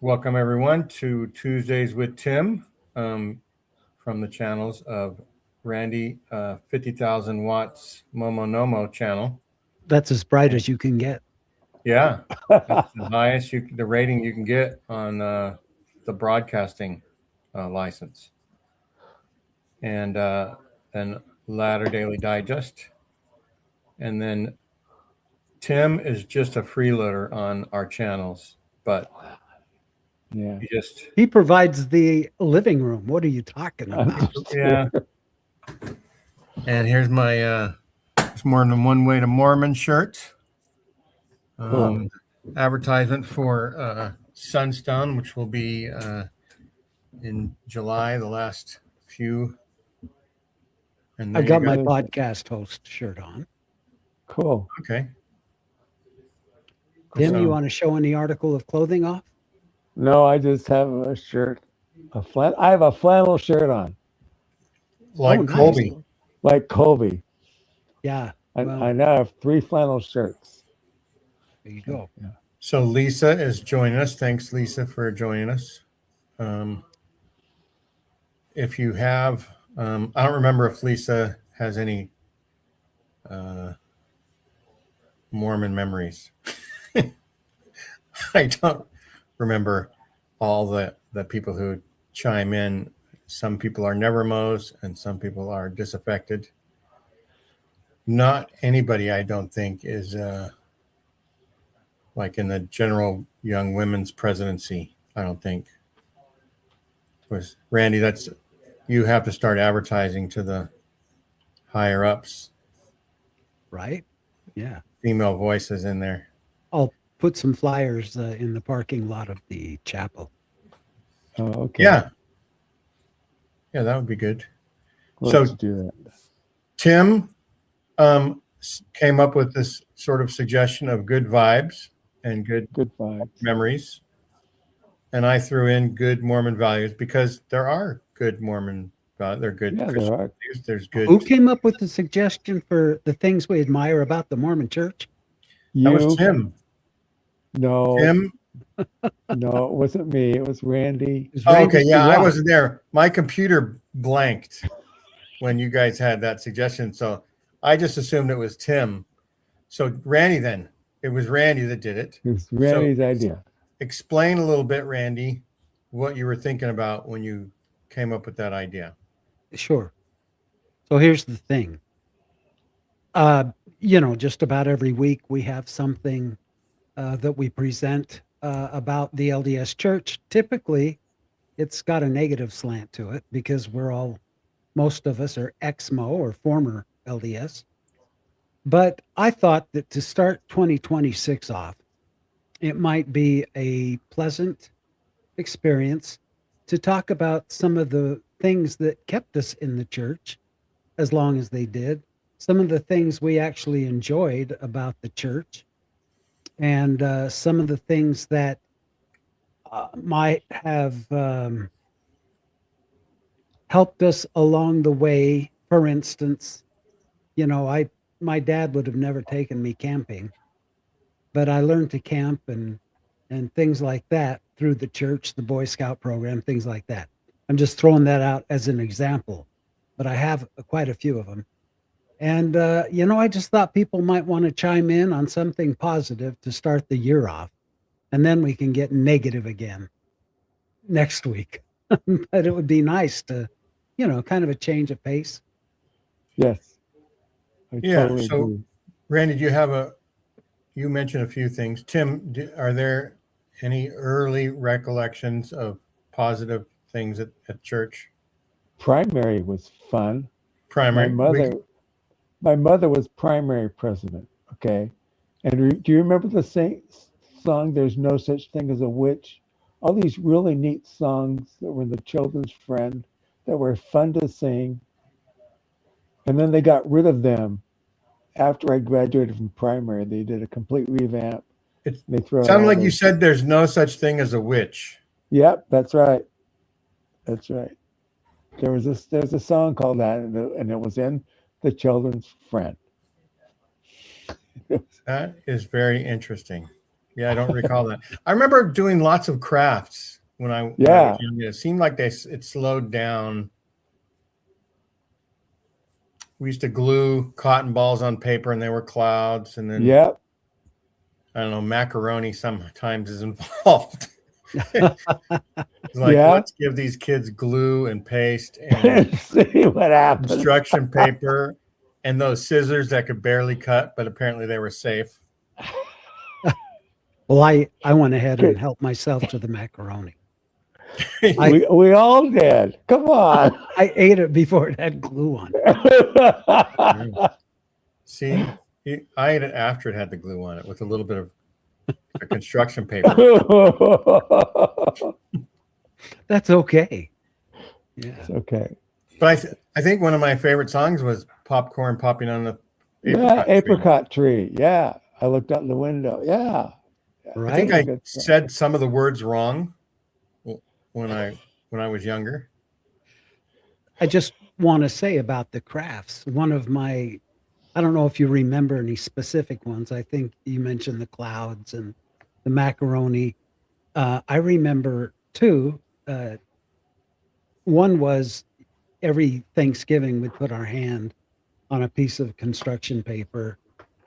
Welcome everyone to Tuesdays with Tim from the channels of Randy 50,000 watts Momo channel. That's as bright as you can get. Yeah, that's the highest the rating you can get on the broadcasting license. And then Latter Daily Digest. And then Tim is just a freeloader on our channels, but Yeah. He provides the living room. What are you talking about? Yeah. And here's my it's more than one way to Mormon shirt. Cool. Advertisement for Sunstone, which will be in July, the last few. And I got my go. podcast host shirt on. Cool. Okay. Tim, So- you want to show any article of clothing off? No, I just have a shirt. I have a flannel shirt on, like nice. Colby. like Colby. Yeah. I now have 3 flannel shirts. There you go. Yeah. So Lisa is joining us. Thanks, Lisa, for joining us. If you have, I don't remember if Lisa has any Mormon memories. I don't remember all the people who chime in. Some people are nevermos and some people are disaffected. Not anybody, I don't think, is like in the general young women's presidency. I don't think. Was Randy? That's you have to start advertising to the higher ups. Right? Yeah. Female voices in there. I'll put some flyers in the parking lot of the chapel. Oh, okay. Yeah. Yeah, that would be good. Let's do that. Tim came up with this sort of suggestion of good vibes and good vibes, memories. And I threw in good Mormon values because there are good Mormon values. They're good. Yeah, there are. There's good. Who came up with the suggestion for the things we admire about the Mormon church? That was Tim. No. Tim? No, it wasn't me. It was Randy. Okay, yeah, I wasn't there. My computer blanked when you guys had that suggestion. So I just assumed it was Tim. So Randy then. It was Randy that did it. It was Randy's idea. Explain a little bit, Randy, what you were thinking about when you came up with that idea. Sure. So here's the thing. Just about every week we have something that we present about the LDS church. Typically, it's got a negative slant to it because most of us are ex-Mo or former LDS. But I thought that to start 2026 off, it might be a pleasant experience to talk about some of the things that kept us in the church as long as they did, some of the things we actually enjoyed about the church, and some of the things that might have helped us along the way. For instance, my dad would have never taken me camping, but I learned to camp and things like that through the church, the Boy Scout program, things like that. I'm just throwing that out as an example, but I have quite a few of them. And, I just thought people might want to chime in on something positive to start the year off. And then we can get negative again next week. But it would be nice to, kind of a change of pace. Yes. Totally so agree. Randy, you mentioned a few things. Tim, are there any early recollections of positive things at church? Primary was fun. Primary. My mother was primary president. Okay. And do you remember the song, There's No Such Thing as a Witch? All these really neat songs that were in the Children's Friend that were fun to sing. And then they got rid of them after I graduated from primary. They did a complete revamp. It sounded like you said there's no such thing as a witch. Yep, that's right. That's right. There's a song called that, and it was in the Children's Friend. That is very interesting. Yeah, I don't recall that. I remember doing lots of crafts when I was Yeah. young. It seemed like it slowed down. We used to glue cotton balls on paper, and they were clouds. And then Yep. I don't know, macaroni sometimes is involved. It's like, Yeah. let's give these kids glue and paste and See what happens. construction paper and those scissors that could barely cut, but apparently they were safe. Well, I went ahead and helped myself to the macaroni. We all did. Come on. I ate it before it had glue on it. See, I ate it after it had the glue on it with a little bit of construction paper. That's okay. Yeah. It's okay. But I think one of my favorite songs was Popcorn Popping on the Apricot tree. Yeah. I looked out the window. Yeah. Right. I think I said some of the words wrong when I was younger. I just want to say about the crafts. One of my, I don't know if you remember any specific ones. I think you mentioned the clouds and the macaroni. I remember two. One was every Thanksgiving we'd put our hand on a piece of construction paper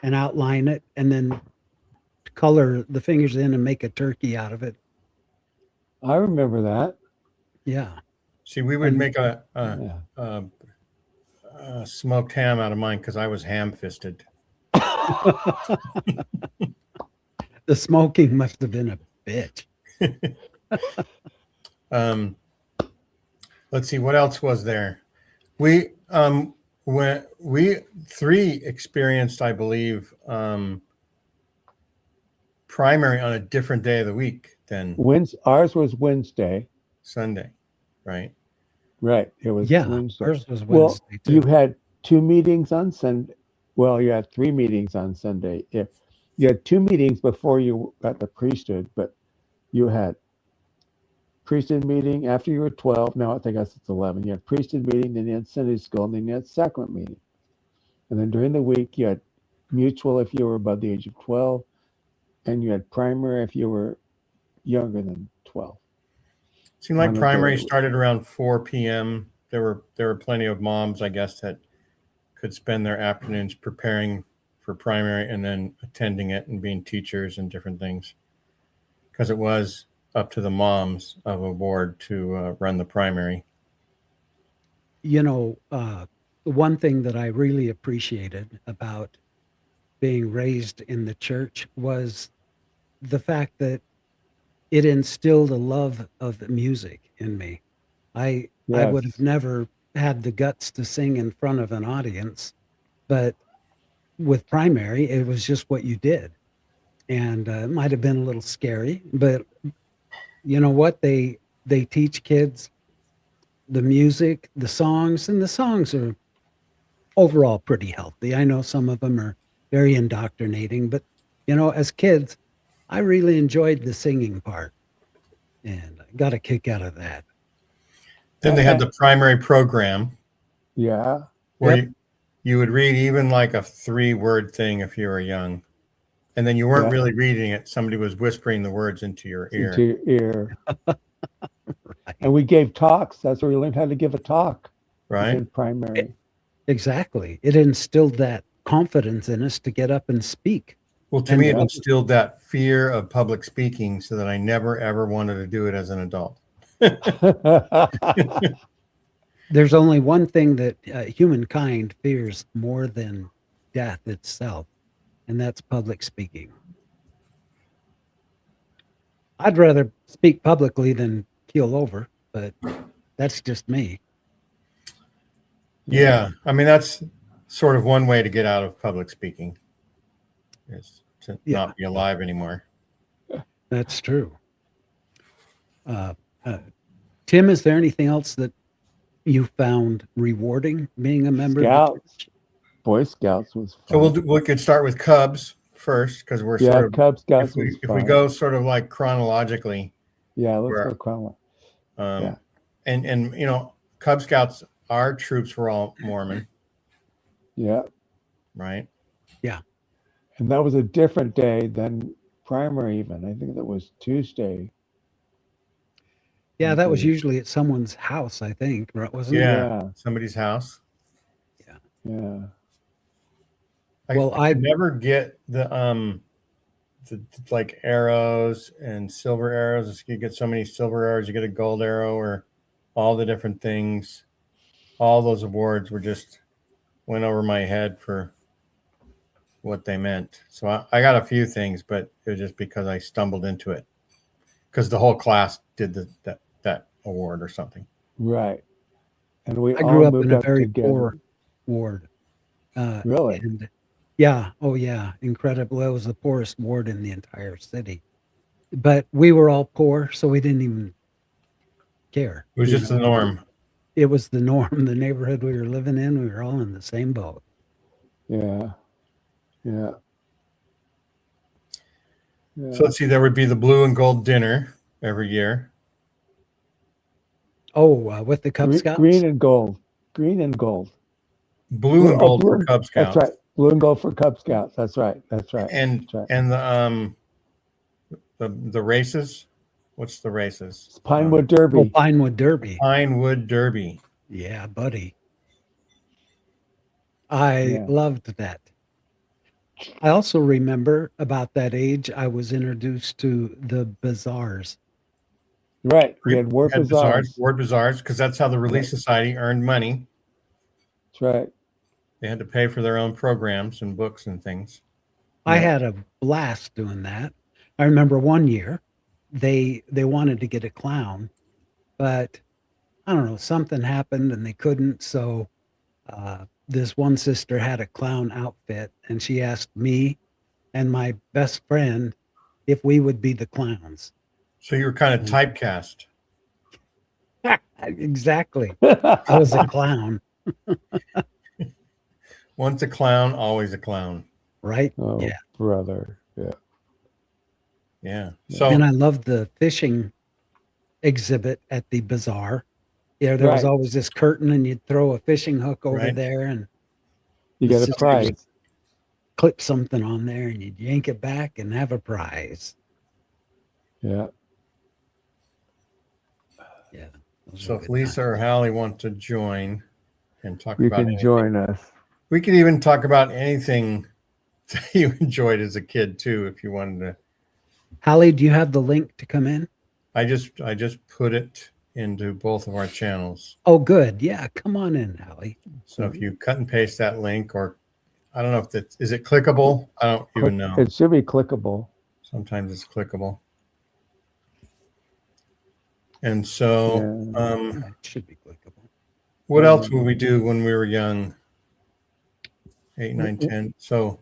and outline it, and then color the fingers in and make a turkey out of it. I remember that. Yeah. See, we would make a Yeah. smoked ham out of mine because I was ham-fisted. The smoking must have been a bitch. Let's see, what else was there? We when we three experienced, I believe, primary on a different day of the week than Ours was Wednesday. Sunday, right? Right. It was Wednesday. Ours was Well, Wednesday too. you had 2 meetings on Sunday. Well, you had 3 meetings on Sunday. If you had 2 meetings before you got the priesthood, but you had priesthood meeting after you were 12. Now I think it's 11. You had priesthood meeting, then you had Sunday school, and then you had sacrament meeting. And then during the week, you had mutual if you were above the age of 12, and you had primary if you were younger than 12. Seemed like primary started around 4 p.m. There were plenty of moms, I guess, that could spend their afternoons preparing for primary and then attending it and being teachers and different things, because it was up to the moms of a ward to run the primary. You know, one thing that I really appreciated about being raised in the church was the fact that it instilled a love of music in me. I would have never had the guts to sing in front of an audience, but with primary, it was just what you did. And it might have been a little scary, but you know what? They teach kids the music, the songs, and the songs are overall pretty healthy. I know some of them are very indoctrinating, but you know, as kids, I really enjoyed the singing part, and I got a kick out of that. Then they had the primary program. Yeah. Where you would read even like a 3-word thing if you were young. And then you weren't really reading it. Somebody was whispering the words into your ear. Into your ear. Right. And we gave talks. That's where we learned how to give a talk. Right. In primary. Exactly. It instilled that confidence in us to get up and speak. Well, to me, it instilled that fear of public speaking so that I never, ever wanted to do it as an adult. There's only one thing that humankind fears more than death itself, and that's public speaking. I'd rather speak publicly than keel over, but that's just me. Yeah. I mean, that's sort of one way to get out of public speaking, is to not be alive anymore. That's true. Tim, is there anything else that you found rewarding being a member of the church? Boy Scouts was fun. So we could start with Cubs first, because we're sort of Cub Scouts. If we go sort of like chronologically. Yeah, let's go chronologically. And you know, Cub Scouts, our troops were all Mormon. Yeah. Right. Yeah. And that was a different day than primary even. I think that was Tuesday. Yeah, that was Okay. usually at someone's house, I think, right? Wasn't it? Yeah, Yeah. somebody's house. Yeah. Well, I could never get the like arrows and silver arrows. You get so many silver arrows, you get a gold arrow, or all the different things. All those awards were just went over my head for what they meant. So I got a few things, but it was just because I stumbled into it because the whole class did that award or something. Right. And we I all grew up in moved a up very together. poor ward. Really? And yeah, oh yeah, incredible. It was the poorest ward in the entire city. But we were all poor, so we didn't even care. It was You just know, the norm. it was the norm. The neighborhood we were living in, we were all in the same boat. Yeah. Yeah. Yeah. So let's see, there would be the blue and gold dinner every year. Oh, with the Cub Scouts? Green and gold. Green and gold. Blue and gold for Cub That's Scouts. right. Blue and gold for Cub Scouts. That's right. That's right. And That's right. and the races. What's the races? It's Pinewood Oh, Derby. Pinewood Derby. Pinewood Derby. Yeah, buddy. I Yeah. loved that. I also remember about that age, I was introduced to the bazaars. Right. We had ward Had bazaars. ward bazaars, because that's how the Relief Right. Society earned money. That's right. They had to pay for their own programs and books and things. I Yeah. had a blast doing that. I remember one year they wanted to get a clown, but I don't know, something happened and they couldn't. So this one sister had a clown outfit and she asked me and my best friend if we would be the clowns. So you were kind of typecast. Exactly. I was a clown, Once a clown, always a clown. right? Oh, Yeah. brother. Yeah. Yeah. And So I loved the fishing exhibit at the bazaar. Yeah, there was Right. always this curtain and you'd throw a fishing hook over Right. there and You the get a sisters prize. clip something on there and you'd yank it back and have a prize. Yeah. Yeah. those so were if good Lisa times. or Hallie want to join and talk You about can anything, join us. we could even talk about anything that you enjoyed as a kid too, if you wanted to. Hallie, do you have the link to come in? I just put it into both of our channels. Oh, good. Yeah, come on in, Hallie. So if you cut and paste that link, or I don't know if that is it clickable. I don't even know. It should be clickable. Sometimes it's clickable. And so, Yeah. Yeah, it should be clickable. what else would we do when we were young? 8, 9, Mm-mm. 10. So,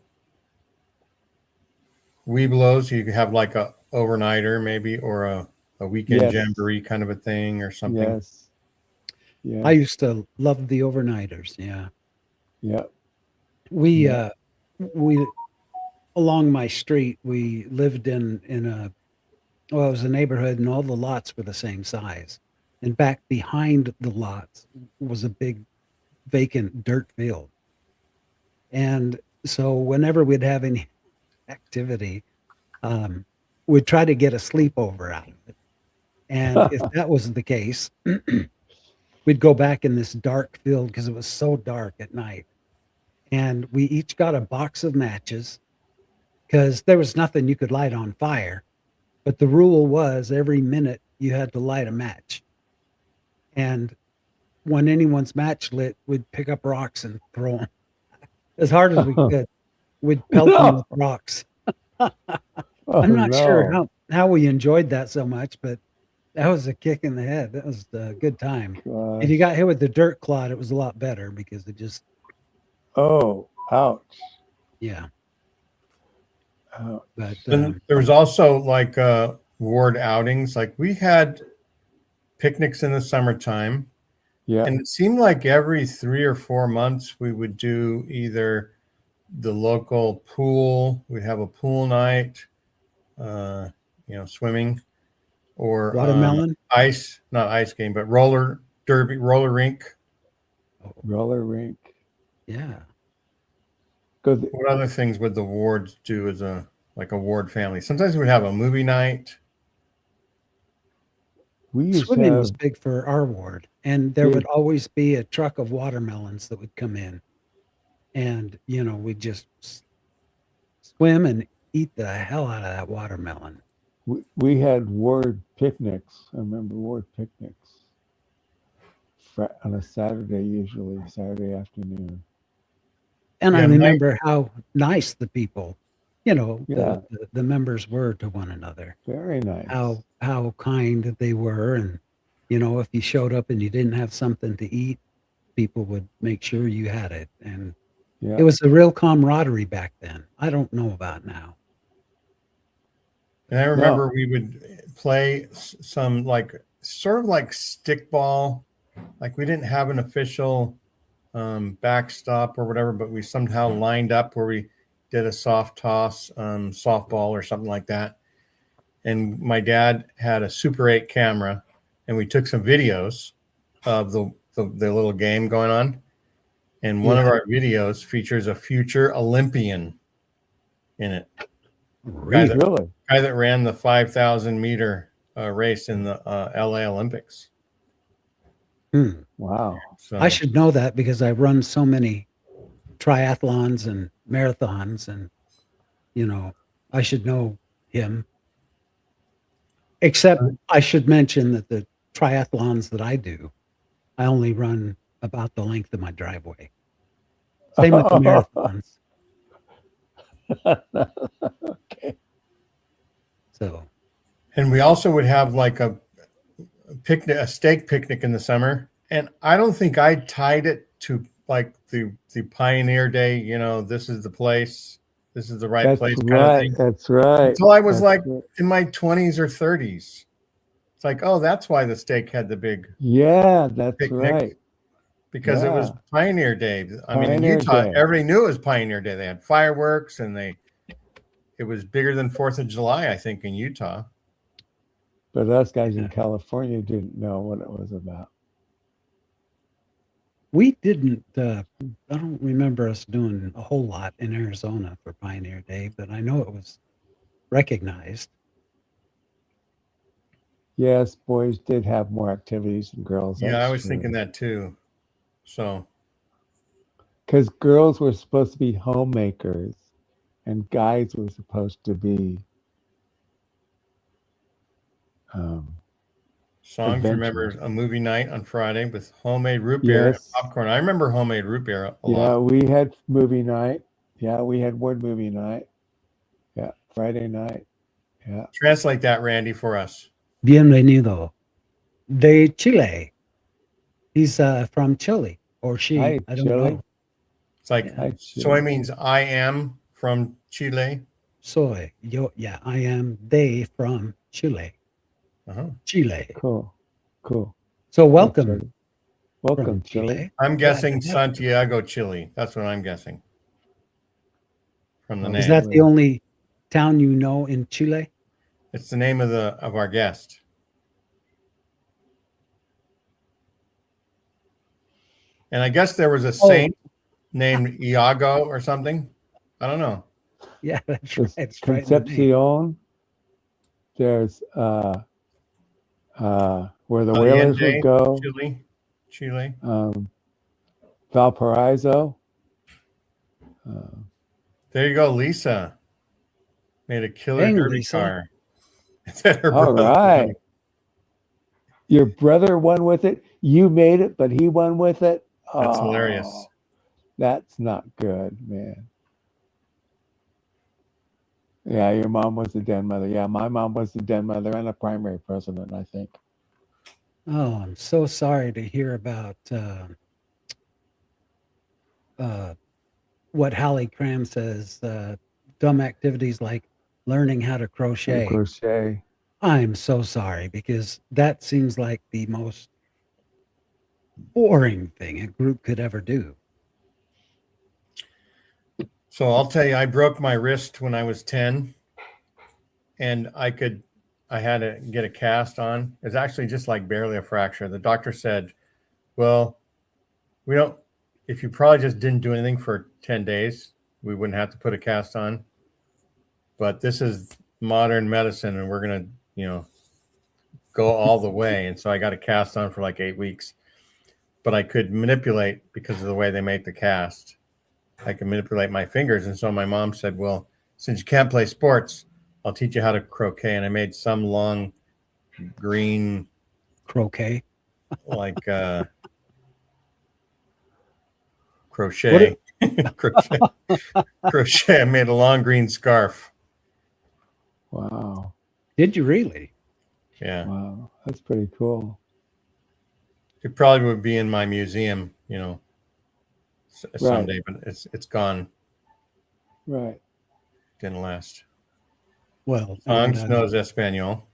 Webelos, you could have like a overnighter maybe, or a weekend Yes. jamboree kind of a thing or something. Yes. Yeah. I used to love the overnighters. Yeah. Yeah. We Yeah. we along my street, we lived in a well, it was a neighborhood and all the lots were the same size. And back behind the lots was a big vacant dirt field. And so whenever we'd have any activity, we'd try to get a sleepover out of it. And if that wasn't the case, we'd go back in this dark field because it was so dark at night. And we each got a box of matches because there was nothing you could light on fire. But the rule was every minute you had to light a match. And when anyone's match lit, we'd pick up rocks and throw them as hard as we could. We'd pelt them with rocks. Oh, I'm not sure no. how we enjoyed that so much, but that was a kick in the head. That was a good time. If you Gosh. got hit with the dirt clod, it was a lot better because it just, Oh, ouch. yeah. Ouch. But And there was also like ward outings. Like we had picnics in the summertime. Yeah. And it seemed like every 3 or 4 months we would do either the local pool, we'd have a pool night, swimming, or watermelon. not ice game, but roller derby, roller rink. Roller rink. Yeah. Go What other things would the wards do as a like a Ward family. Sometimes we'd have a movie night. We used to Swimming was have big for our ward, and there big, would always be a truck of watermelons that would come in, and we'd just swim and eat the hell out of that watermelon. we had ward picnics. I remember ward picnics on a Saturday, usually Saturday afternoon. And I Yeah, remember how nice the people, Yeah, the members were to one another. very nice. How kind they were, and if you showed up and you didn't have something to eat, people would make sure you had it, and Yeah, it was a real camaraderie back then. I don't know about now. and I no, remember we would play some like sort of like stickball. Like we didn't have an official backstop or whatever, but we somehow lined up where we did a soft toss, softball or something like that. And my dad had a Super 8 camera, and we took some videos of the little game going on. And one of Yeah, our videos features a future Olympian in it. really. really. Guy that ran the 5,000 meter race in the LA Olympics. Hmm. Wow. So I should know that because I run so many triathlons and marathons, and I should know him. Except I should mention that the triathlons that I do, I only run about the length of my driveway. Same with the marathons. Okay. So and we also would have like a picnic, a steak picnic in the summer. And I don't think I tied it to like the Pioneer Day, this is the place, this is the right That's place kind of right. thing. That's right. Until I was That's like right. in my 20s or 30s. It's like, oh, that's why the steak had the big Yeah, that's picnic, right. because it was Yeah, Pioneer Day. I mean, in Pioneer Utah, Day. everybody knew it was Pioneer Day. They had fireworks, and it was bigger than 4th of July, I think, in Utah. But us guys in California didn't know what it was about. we didn't. I don't remember us doing a whole lot in Arizona for Pioneer Day, but I know it was recognized. Yes, boys did have more activities than girls. Yeah, I That's was thinking true. that too. So, Because girls were supposed to be homemakers, and guys were supposed to be um, songs, remember adventurous. a movie night on Friday with homemade root beer and Yes. popcorn. I remember homemade root beer a Yeah, lot. we had movie night. Yeah, we had word movie night. Yeah, Friday night. Yeah. Translate that, Randy, for us. Bienvenido de Chile. He's from Chile, or she. Hi, I don't Chile. know. It's like Yeah. Hi, soy Chile. means I am from Chile. Soy. Yo, yeah, I am they from Chile. Uh-huh. Chile. Cool. Cool. So Hi, welcome Chile. Welcome, from Chile. Chile. I'm Glad guessing to have you. Santiago, Chile. That's what I'm guessing from the Is name. that the only town you know in Chile? It's the name of our guest. And I guess there was a saint named Iago or something. I don't know. Yeah, that's There's right. It's right in the name. Concepcion. There's where the whalers would Allende, go. Chile. Valparaiso. There you go, Lisa. Made a killer Dang, derby Lisa. car. That her All brother right. won. Your brother won with it. You made it, but he won with it. That's hilarious. That's not good, man. Yeah, your mom was the den mother. Yeah, my mom was the den mother and a primary president, I think. Oh, I'm so sorry to hear about what Hallie Cram says, dumb activities like learning how to crochet. Crochet. I'm so sorry because that seems like the most boring thing a group could ever do. So I'll tell you, I broke my wrist when I was 10, and I had to get a cast on. It's actually just like barely a fracture. The doctor said, well, if you probably just didn't do anything for 10 days, we wouldn't have to put a cast on. but this is modern medicine, and we're gonna, go all the way. And so I got a cast on for like 8 weeks, but I could manipulate because of the way they make the cast. I can manipulate my fingers. And so my mom said, well, since you can't play sports, I'll teach you how to croquet. And I made some long green Croquet. like crochet. crochet. I made a long green scarf. Wow. Did you really? Yeah. Wow. That's pretty cool. It probably would be in my museum, someday, but it's gone. Right. Didn't last. Well, Songs knows Espanol.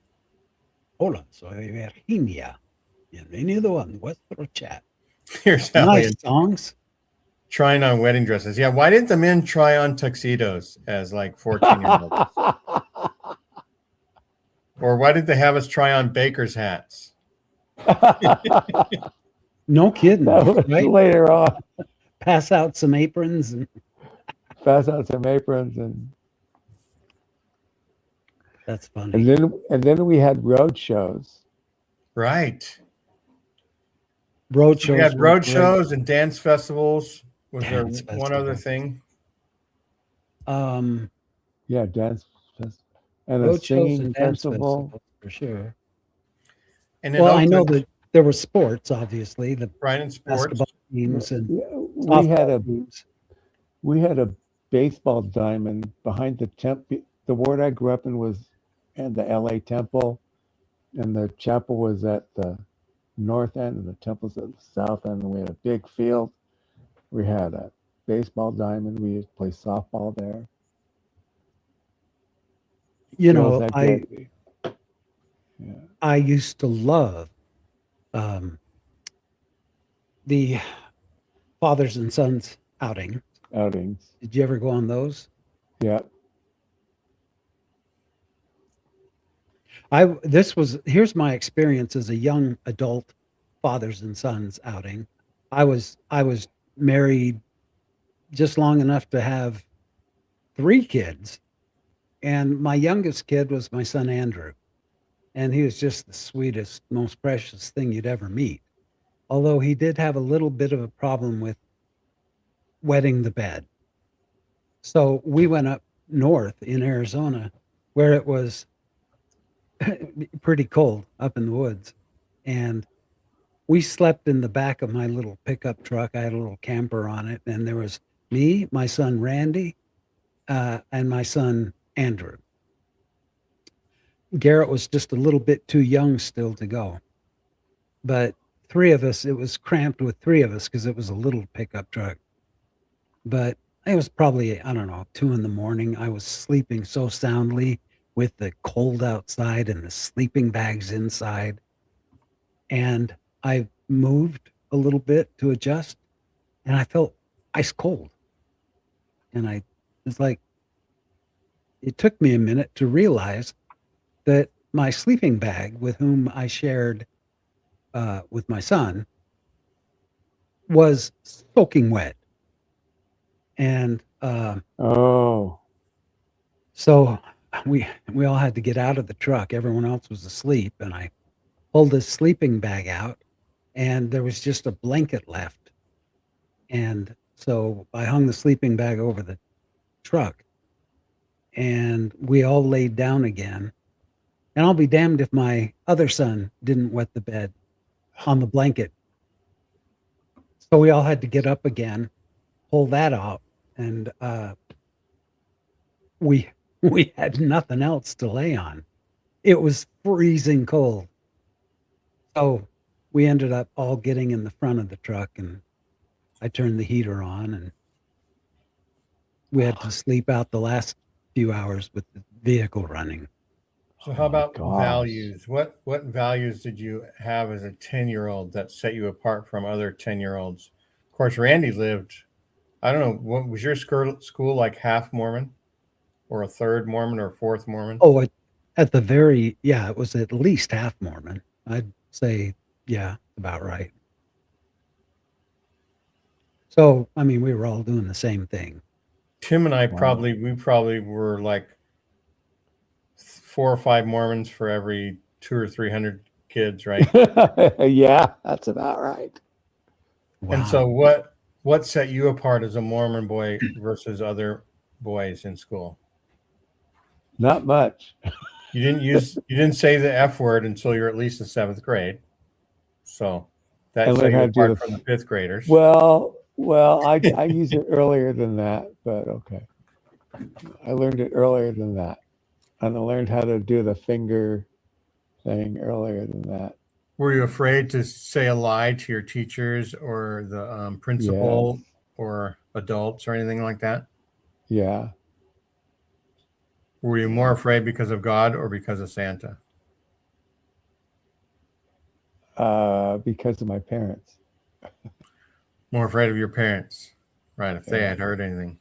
Hola, soy Virginia. Bienvenido a nuestro chat. Here's nice songs. Trying on wedding dresses. Yeah, why didn't the men try on tuxedos as like 14-year-olds? Or why did they have us try on baker's hats? No kidding. That was later on. Pass out some aprons and that's funny. And then we had road shows. Right. Road shows. We had road shows and dance festivals. Was there one festivals. other thing? Yeah, dance festival and road a singing shows and festival dance for sure. And well, I know that there were sports, obviously, the right in sports basketball teams and we had a baseball diamond behind the ward I grew up in was in the LA Temple, and the chapel was at the north end and the temple's at the south end, and we had a big field. We had a baseball diamond. We used to play softball there. I used to love the fathers and sons outings. Did you ever go on those? Yeah. Here's my experience as a young adult fathers and sons outing. I was married just long enough to have 3 kids, and my youngest kid was my son Andrew, and he was just the sweetest, most precious thing you'd ever meet. Although he did have a little bit of a problem with wetting the bed. So we went up north in Arizona where it was pretty cold up in the woods. And we slept in the back of my little pickup truck. I had a little camper on it. And there was me, my son Randy, and my son Andrew. Garrett was just a little bit too young still to go. But 3 of us, it was cramped with 3 of us because it was a little pickup truck. But it was probably, 2 a.m. I was sleeping so soundly with the cold outside and the sleeping bags inside. And I moved a little bit to adjust, and I felt ice cold. And I was like, it took me a minute to realize that my sleeping bag, with whom I shared with my son, was soaking wet. And so we all had to get out of the truck. Everyone else was asleep, and I pulled this sleeping bag out, and there was just a blanket left. And so I hung the sleeping bag over the truck, and we all laid down again. And I'll be damned if my other son didn't wet the bed on the blanket. So we all had to get up again, pull that out, and we had nothing else to lay on. It was freezing cold. So we ended up all getting in the front of the truck, and I turned the heater on, and we had to sleep out the last few hours with the vehicle running. So how about values? What values did you have as a 10-year-old that set you apart from other 10-year-olds? Of course, Randy lived, I don't know, what was your school like, half Mormon or a third Mormon or fourth Mormon? Oh, it was at least half Mormon. I'd say, yeah, about right. So, we were all doing the same thing. Tim and I probably were like 4 or 5 Mormons for every 200 or 300 kids, right? Yeah, that's about right. Wow. And so what set you apart as a Mormon boy versus other boys in school? Not much. You didn't say the F word until you're at least in 7th grade. So I that set learned you how to do apart from the 5th graders. well. I use it earlier than that, but okay. I learned it earlier than that, and I learned how to do the finger thing earlier than that. Were you afraid to say a lie to your teachers or the principal Yes. or adults or anything like that? Yeah. Were you more afraid because of God or because of Santa? Because of my parents. More afraid of your parents, right? If they Yeah. had heard anything.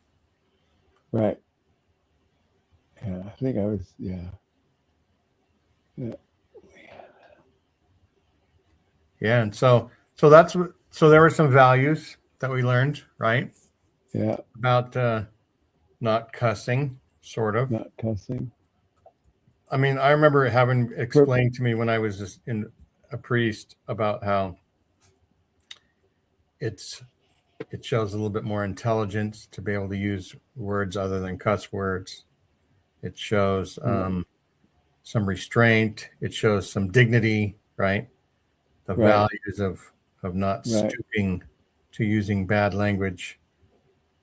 Right. Yeah. I think I was. Yeah. Yeah. Yeah, and so there were some values that we learned, right? Yeah. About not cussing, sort of. Not cussing. I mean, I remember having explained to me when I was just in a priest about how it shows a little bit more intelligence to be able to use words other than cuss words. It shows some restraint. It shows some dignity, right? The Right. values of not Right. stooping to using bad language.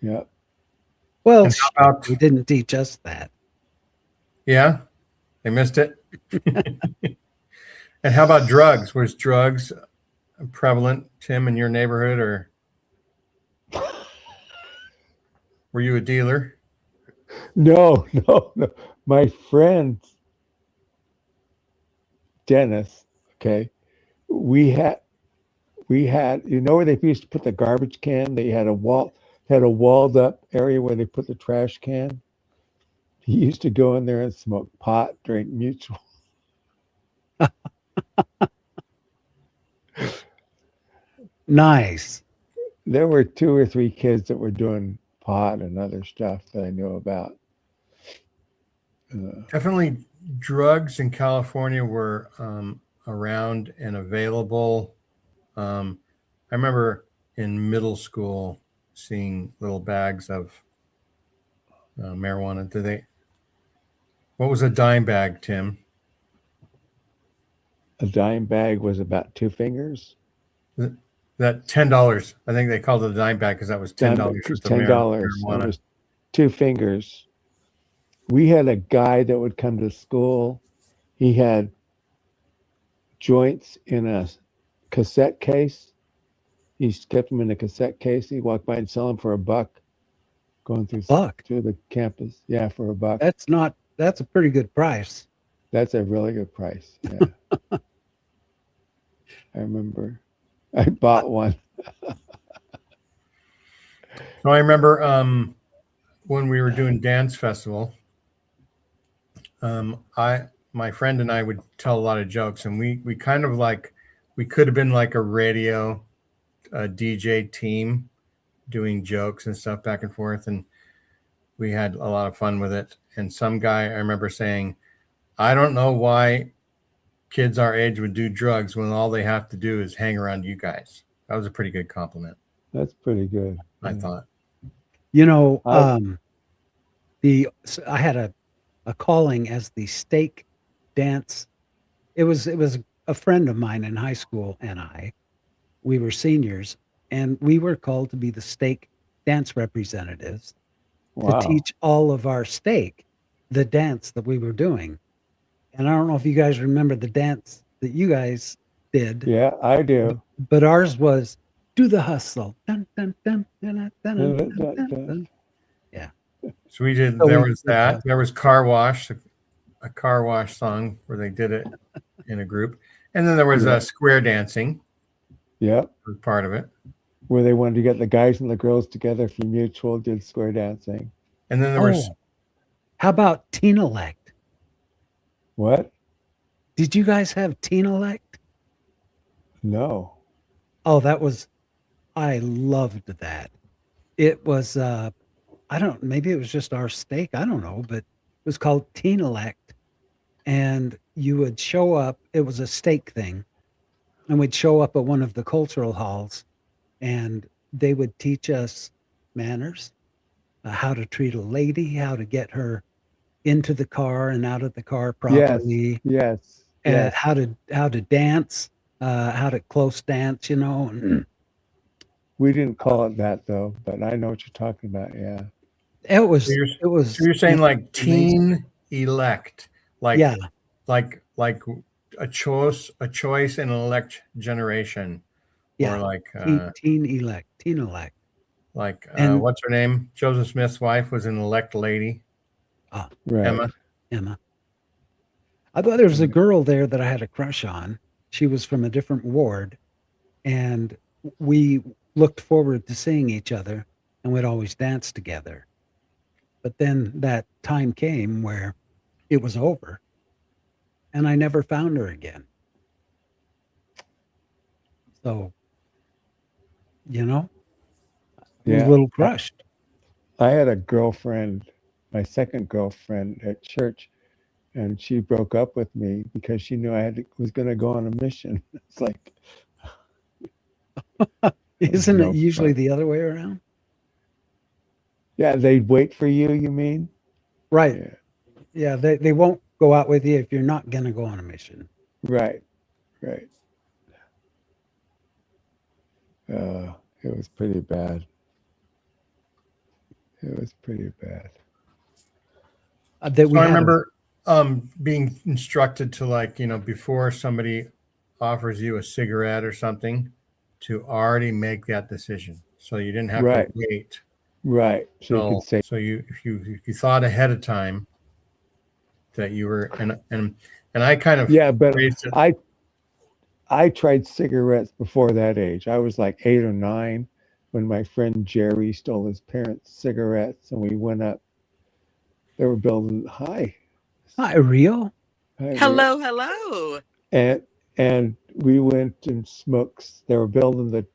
Yeah. Well, And how about, they didn't teach us that. yeah, they missed it. And how about drugs? Was drugs prevalent, Tim, in your neighborhood, or were you a dealer? No. My friend Dennis. Okay. We had. You know where they used to put the garbage can? They had a walled up area where they put the trash can. He used to go in there and smoke pot, drink mutual. Nice. There were 2 or 3 kids that were doing pot and other stuff that I knew about. Definitely, drugs in California were around and available. I remember in middle school seeing little bags of marijuana. What was a dime bag, Tim? A dime bag was about 2 fingers. That $10. I think they called it a dime bag because that was $10 worth of $10. That marijuana. was 2 fingers. We had a guy that would come to school. He had joints in a cassette case. He kept them in a cassette case. He'd walk by and sell them for $1, going through the campus. Yeah, for $1. That's a pretty good price. That's a really good price. Yeah. I remember I bought one. So I remember when we were doing dance festival, my friend and I would tell a lot of jokes, and we kind of we could have been like a radio DJ team doing jokes and stuff back and forth, and we had a lot of fun with it. And some guy, I remember saying, I don't know why kids our age would do drugs when all they have to do is hang around you guys. That was a pretty good compliment. That's pretty good. I thought. You know, I had a calling as the stake dance. It was a friend of mine in high school and we were seniors, and we were called to be the stake dance representatives to teach all of our stake the dance that we were doing. And I don't know if you guys remember the dance that you guys did. Yeah, I do. But ours was do the hustle. Dun, dun, dun, dun, dun, dun, dun, dun, dun. Yeah. So we did. There was that. There was car wash, a car wash song where they did it in a group, and then there was square dancing. Yeah, was part of it. Where they wanted to get the guys and the girls together for mutual, did square dancing. And then there was. How about Teen Elect? What? Did you guys have Teen Elect? No. Oh, I loved that. It was, maybe it was just our stake. I don't know, but it was called Teen Elect. and you would show up. It was a stake thing, and we'd show up at one of the cultural halls, and they would teach us manners, how to treat a lady, how to get her into the car and out of the car Yes, properly, yes, yes. how to dance, how to close dance, you know. And We didn't call it that though, but I know what you're talking about. Yeah. it So was you're, it so was you're saying like amazing. teen elect, like Yeah, like a choice in an elect generation, or yeah. Teen elect, and what's her name? Joseph Smith's wife was an elect lady, uh, Right. Emma. Emma. I thought there was a Yeah. girl there that I had a crush on. She was from a different ward, and we looked forward to seeing each other, and we'd always dance together. But then that time came where it was over, and I never found her again. So, you know, I was a Yeah. little crushed. I had a girlfriend, my second girlfriend at church, and she broke up with me because she knew was going to go on a mission. It's like, that was Isn't it no usually fun. the other way around? Yeah, they'd wait for you, you mean? Right. Yeah, Yeah, they won't go out with you if you're not going to go on a mission. right, right. It was pretty bad. It was pretty bad. That So we I had a remember being instructed to, like, before somebody offers you a cigarette or something, to already make that decision, so you didn't have to Right, wait. right. So you could say, So you, if you thought ahead of time that you were, and I kind of yeah, but phrased it. I tried cigarettes before that age. I was like 8 or 9 when my friend Jerry stole his parents' cigarettes, and we went up. They were building hi Rio. high real, Hello, hello. and we went and smoked. They were building the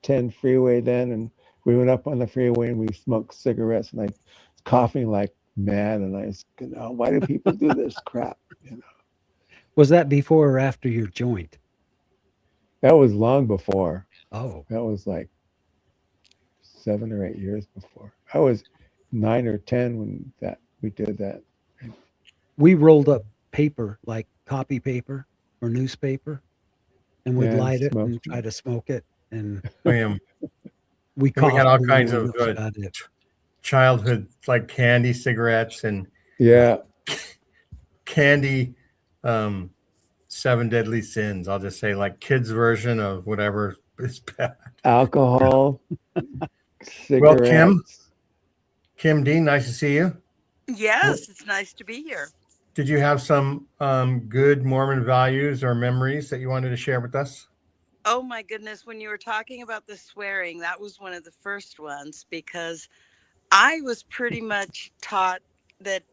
10 freeway then, and we went up on the freeway and we smoked cigarettes, and I was coughing like mad, and I was, why do people do this crap? Was that before or after your joint? That was long before. Oh, That was like 7 or 8 years before. I was 9 or 10 when that we did that. we rolled up paper, like copy paper or newspaper, and we'd And light it and smoked. try to smoke it. And Um, we and we had coughed all and kinds then of that's about it. childhood, like candy cigarettes and Yeah, candy, um, seven deadly sins. I'll just say, like, kids' version of whatever is bad. alcohol, Well, Kim cigarettes. Dean, nice to see you. Yes, it's nice to be here. Did you have some good Mormon values or memories that you wanted to share with us? Oh my goodness, when you were talking about the swearing, that was one of the first ones because I was pretty much taught that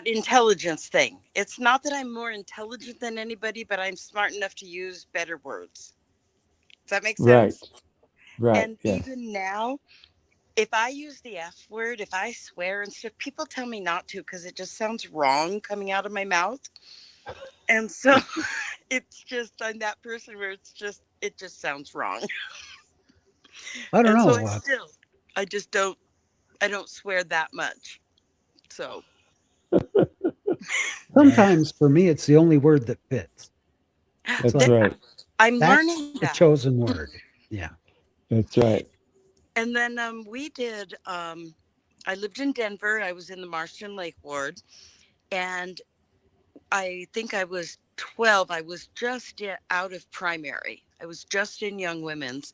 intelligence thing. It's not that I'm more intelligent than anybody, but I'm smart enough to use better words. Does that make Right, sense? right. And Yes. even now, if I use the F word, if I swear and stuff, people tell me not to because it just sounds wrong coming out of my mouth. And so it's just, I'm that person where it just sounds wrong. I don't And so know. I don't swear that much. So Sometimes for me, it's the only word that fits. It's That's like right. I'm that's learning the that. chosen word. Yeah. That's right. And then we did, I lived in Denver. I was in the Marston Lake Ward. And I think I was 12. I was just out of primary. I was just in Young Women's.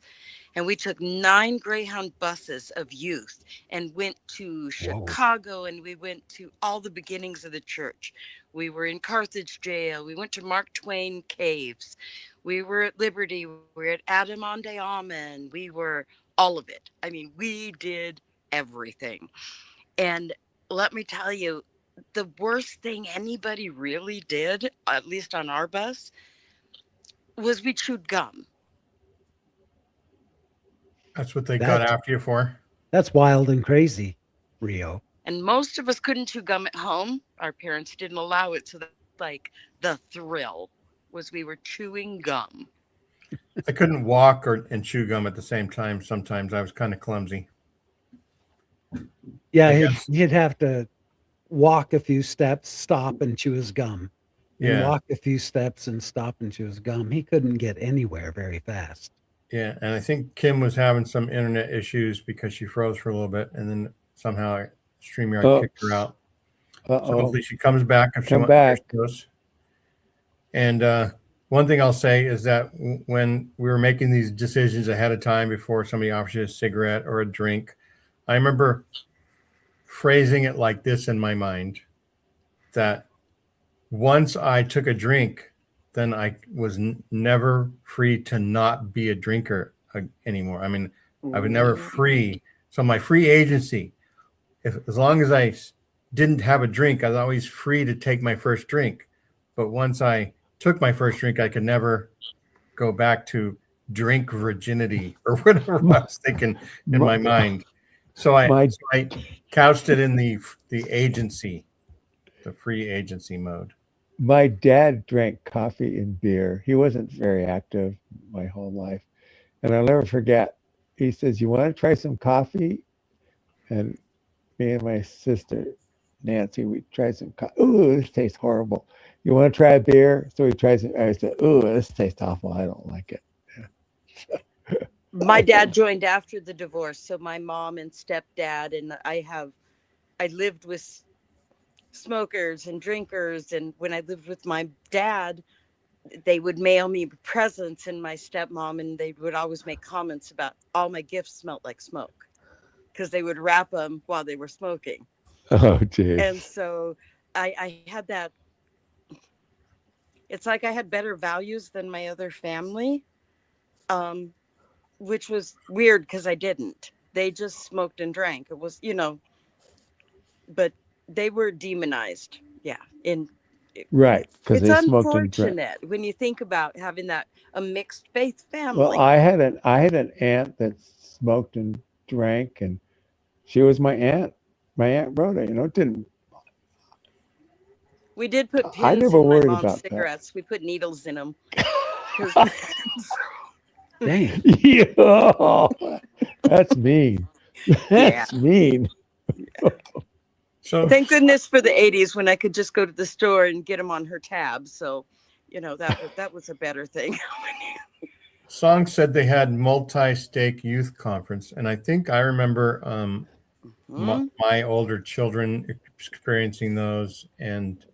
And we took 9 Greyhound buses of youth and went to Whoa. Chicago, and we went to all the beginnings of the church. We were in Carthage jail. We went to Mark Twain caves. We were at Liberty. We were at Adamonde Amen. We were all of it. I mean, we did everything. And let me tell you, the worst thing anybody really did, at least on our bus, was we chewed gum. That's what they got That's after you for. that's wild and crazy, Rio. And most of us couldn't chew gum at home. Our parents didn't allow it. So that's like the thrill was we were chewing gum. I couldn't walk and chew gum at the same time. Sometimes I was kind of clumsy. Yeah, I he'd, guess. he'd have to walk a few steps, stop and chew his gum. And Yeah. walk a few steps and stop and chew his gum. He couldn't get anywhere very fast. Yeah. And I think Kim was having some internet issues because she froze for a little bit, and then somehow StreamYard kicked her out. So hopefully she comes back if she wants to hear us. And one thing I'll say is that when we were making these decisions ahead of time before somebody offers you a cigarette or a drink, I remember phrasing it like this in my mind, that once I took a drink, then I was never free to not be a drinker anymore. I mean, I was never free. So my free agency, as long as I didn't have a drink, I was always free to take my first drink. But once I took my first drink, I could never go back to drink virginity or whatever I was thinking in my mind. So I couched it in the agency, the free agency mode. My dad drank coffee and beer. He wasn't very active my whole life. And I'll never forget, he says, "You want to try some coffee?" And me and my sister, Nancy, we tried some coffee. Ooh, this tastes horrible. "You want to try a beer?" So we tried some. I said, "Ooh, this tastes awful. I don't like it." Yeah. My dad joined after the divorce. So my mom and stepdad, and I lived with smokers and drinkers. And when I lived with my dad, they would mail me presents, and my stepmom, and they would always make comments about all my gifts smelled like smoke because they would wrap them while they were smoking. Oh, geez. And so I had that. It's like I had better values than my other family, which was weird because I didn't. They just smoked and drank. It was, but they were demonized. Yeah. Right. Because It's they smoked and drank. unfortunate when you think about having a mixed faith family. Well, I had an aunt that smoked and drank, and she was my aunt Rhoda. Didn't. We did put pins I never in my worried mom's about cigarettes. That. We put needles in them. Dang. Yeah, that's mean. That's mean. So thank goodness for the 80s when I could just go to the store and get them on her tab. So, that was a better thing. Song said they had multi-stake youth conference, and I think I remember my older children experiencing those, and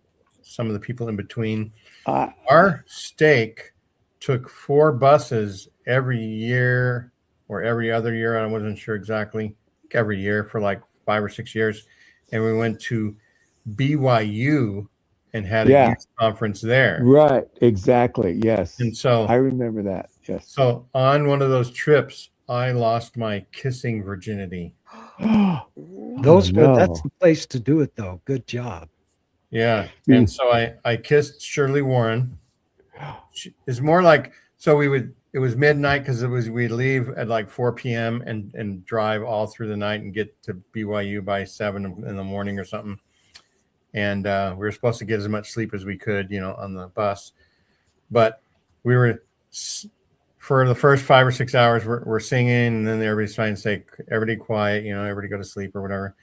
some of the people in between. Our stake took 4 buses every year or every other year. I wasn't sure exactly. Every year for like 5 or 6 years, and we went to BYU and had a youth conference there. Right, exactly. Yes. And so I remember that. Yes. So on one of those trips, I lost my kissing virginity. That's the place to do it, though. Good job. Yeah. And so I kissed Shirley Warren. It's more like, so it was midnight because we'd leave at like 4 p.m. and drive all through the night and get to BYU by 7 in the morning or something. And we were supposed to get as much sleep as we could, on the bus. But we were, for the first 5 or 6 hours, we're singing, and then everybody's trying to say, everybody quiet, everybody go to sleep or whatever.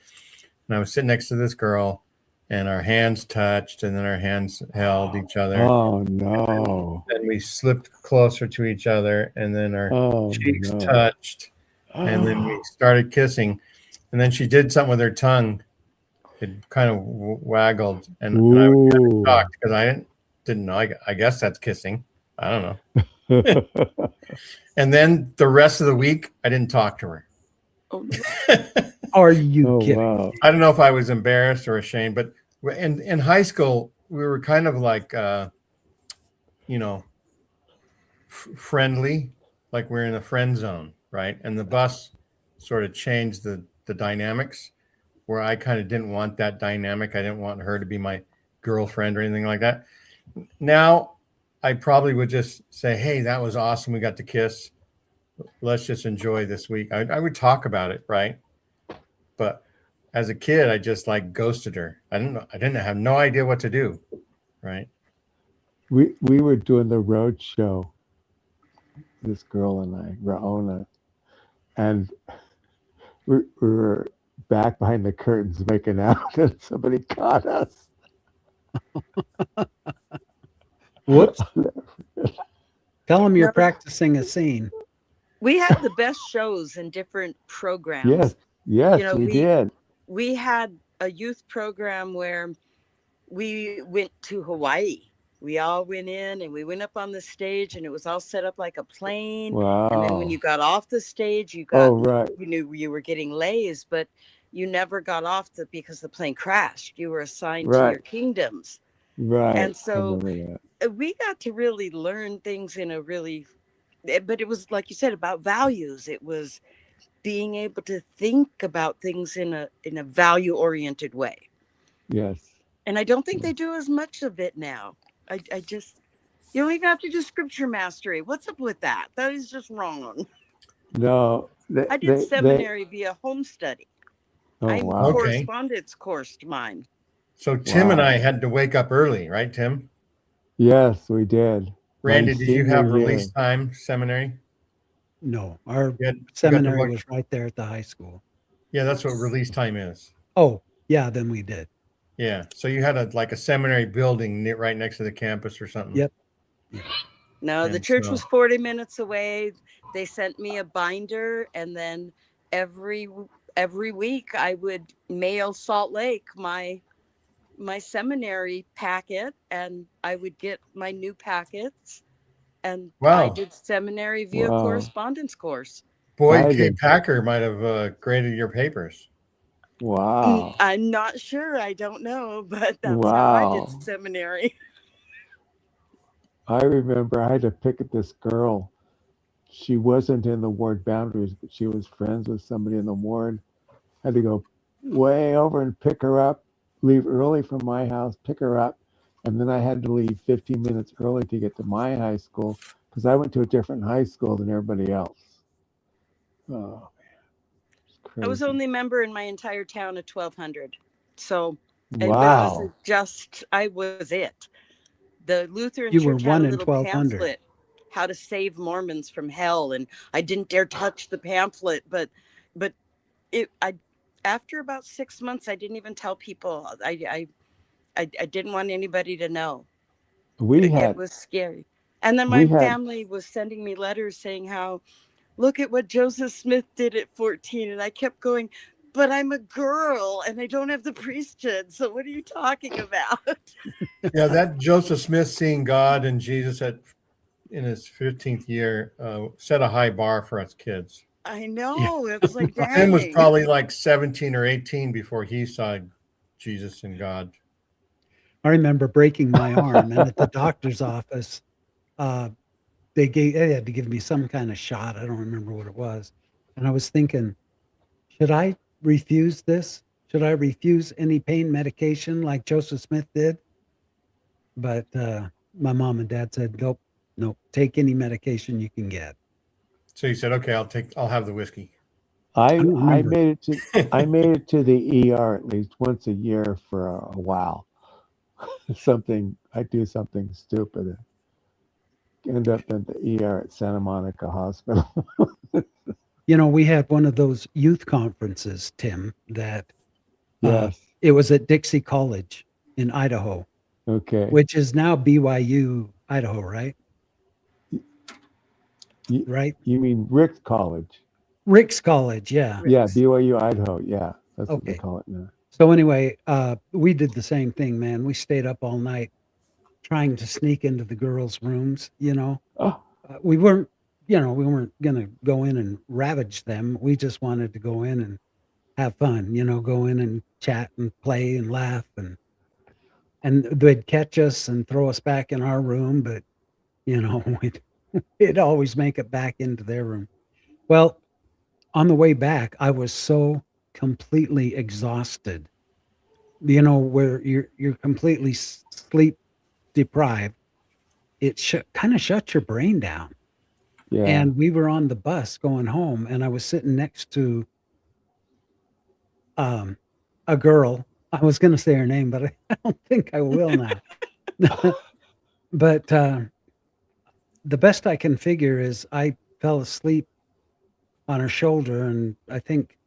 And I was sitting next to this girl, and our hands touched, and then our hands held each other. Oh, no. And we slipped closer to each other, and then our cheeks touched, and then we started kissing. And then she did something with her tongue. It kind of waggled, and I was kind of shocked because I didn't know. I guess that's kissing. I don't know. And then the rest of the week, I didn't talk to her. Are you kidding? Wow. I don't know if I was embarrassed or ashamed, but in high school, we were kind of like, friendly, like we're in a friend zone, right? And the bus sort of changed the dynamics, where I kind of didn't want that dynamic. I didn't want her to be my girlfriend or anything like that. Now, I probably would just say, hey, that was awesome. We got to kiss. Let's just enjoy this week. I would talk about it, right? But as a kid, I just like ghosted her. I didn't have no idea what to do. Right. We were doing the road show, this girl and I, Raona, and we were back behind the curtains making out, and somebody caught us. Whoops. Tell them you're No. practicing a scene. We had the best shows in different programs. Yes, yes, You know, we did. We had a youth program where we went to Hawaii. We all went in and we went up on the stage, and it was all set up like a plane. And then when Wow. you got off the stage, you Oh, got right, you knew you were getting lays, but you never got off because the plane crashed. You were assigned to your right, kingdoms. right. And I so remember that. we got to really learn things in a really, but it was like you said about values. It was being able to think about things in a value oriented way. Yes. And I don't think they do as much of it now. I just, you don't even have to do scripture mastery. What's up with that? That is just wrong. No, I did seminary via home study. oh, I wow. Okay. correspondence coursed mine. So Tim and Wow. I had to wake up early, right, Tim? Yes, we did. Randy, My did you senior have year. release time seminary? No, our You got to seminary work- was right there at the high school. Yeah, that's what release time is. Oh, yeah, then we did. Yeah. So you had a seminary building right next to the campus or something. Yep. No, the And church so- was 40 minutes away. They sent me a binder, and then every week I would mail Salt Lake my seminary packet, and I would get my new packets, and I Wow. did seminary via Wow. correspondence course. Boyd I K. did. Packer might have graded your papers. Wow. I'm not sure. I don't know, but that's how I did Wow. seminary. I remember I had to pick at this girl. She wasn't in the ward boundaries, but she was friends with somebody in the ward. I had to go way over and pick her up, leave early from my house, pick her up, and then I had to leave 15 minutes early to get to my high school because I went to a different high school than everybody else. Oh, man. It's crazy. I was only member in my entire town of 1,200. So it Wow. wasn't just, I was it. The Lutheran You were Church had one a in little 1,200. pamphlet, How to Save Mormons from Hell, and I didn't dare touch the pamphlet, but after about 6 months, I didn't even tell people. I didn't want anybody to know. It was scary. And then my family was sending me letters saying how, look at what Joseph Smith did at 14, and I kept going, but I'm a girl and I don't have the priesthood. So what are you talking about? Yeah, that Joseph Smith seeing God and Jesus in his 15th year set a high bar for us kids. I know. It was like, dang. Tim was probably like 17 or 18 before he saw Jesus and God. I remember breaking my arm, and at the doctor's office, they had to give me some kind of shot. I don't remember what it was. And I was thinking, should I refuse this? Should I refuse any pain medication like Joseph Smith did? But my mom and dad said, nope, take any medication you can get. So you said, okay, I'll have the whiskey. I remember. made it to the ER at least once a year for a while. I do something stupid. End up in the ER at Santa Monica Hospital. You know, we had one of those youth conferences, Tim, that Yes. it was at Dixie College in Idaho, Okay. which is now BYU, Idaho, right? You- Right? You mean Rick's College? Rick's College, yeah. Yeah, BYU Idaho. Yeah, that's what they Okay. call it now. So anyway, we did the same thing, man. We stayed up all night trying to sneak into the girls' rooms, you know. Oh, We weren't going to go in and ravage them. We just wanted to go in and have fun, go in and chat and play and laugh, and they'd catch us and throw us back in our room, but we'd always make it back into their room. Well, on the way back, I was so completely exhausted, where you're completely sleep deprived. It kind of shuts your brain down. yeah. And we were on the bus going home, and I was sitting next to a girl. I was going to say her name, but I don't think I will now. But the best I can figure is I fell asleep on her shoulder, and I think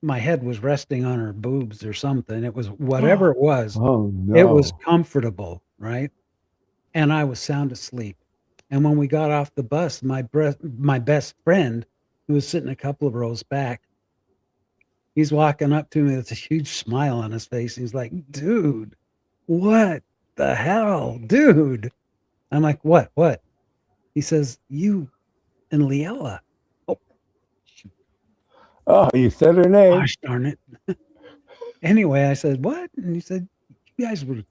my head was resting on her boobs or something. It was whatever it was. Oh It was no. comfortable, right? And I was sound asleep. And when we got off the bus, my best friend, who was sitting a couple of rows back, he's walking up to me with a huge smile on his face. He's like, "Dude, what the hell, dude?" I'm like, "What? What?" He says, "You and Liella." Oh, shoot. Oh, you said her name. Gosh darn it. Anyway, I said, "What?" And he said, "You guys were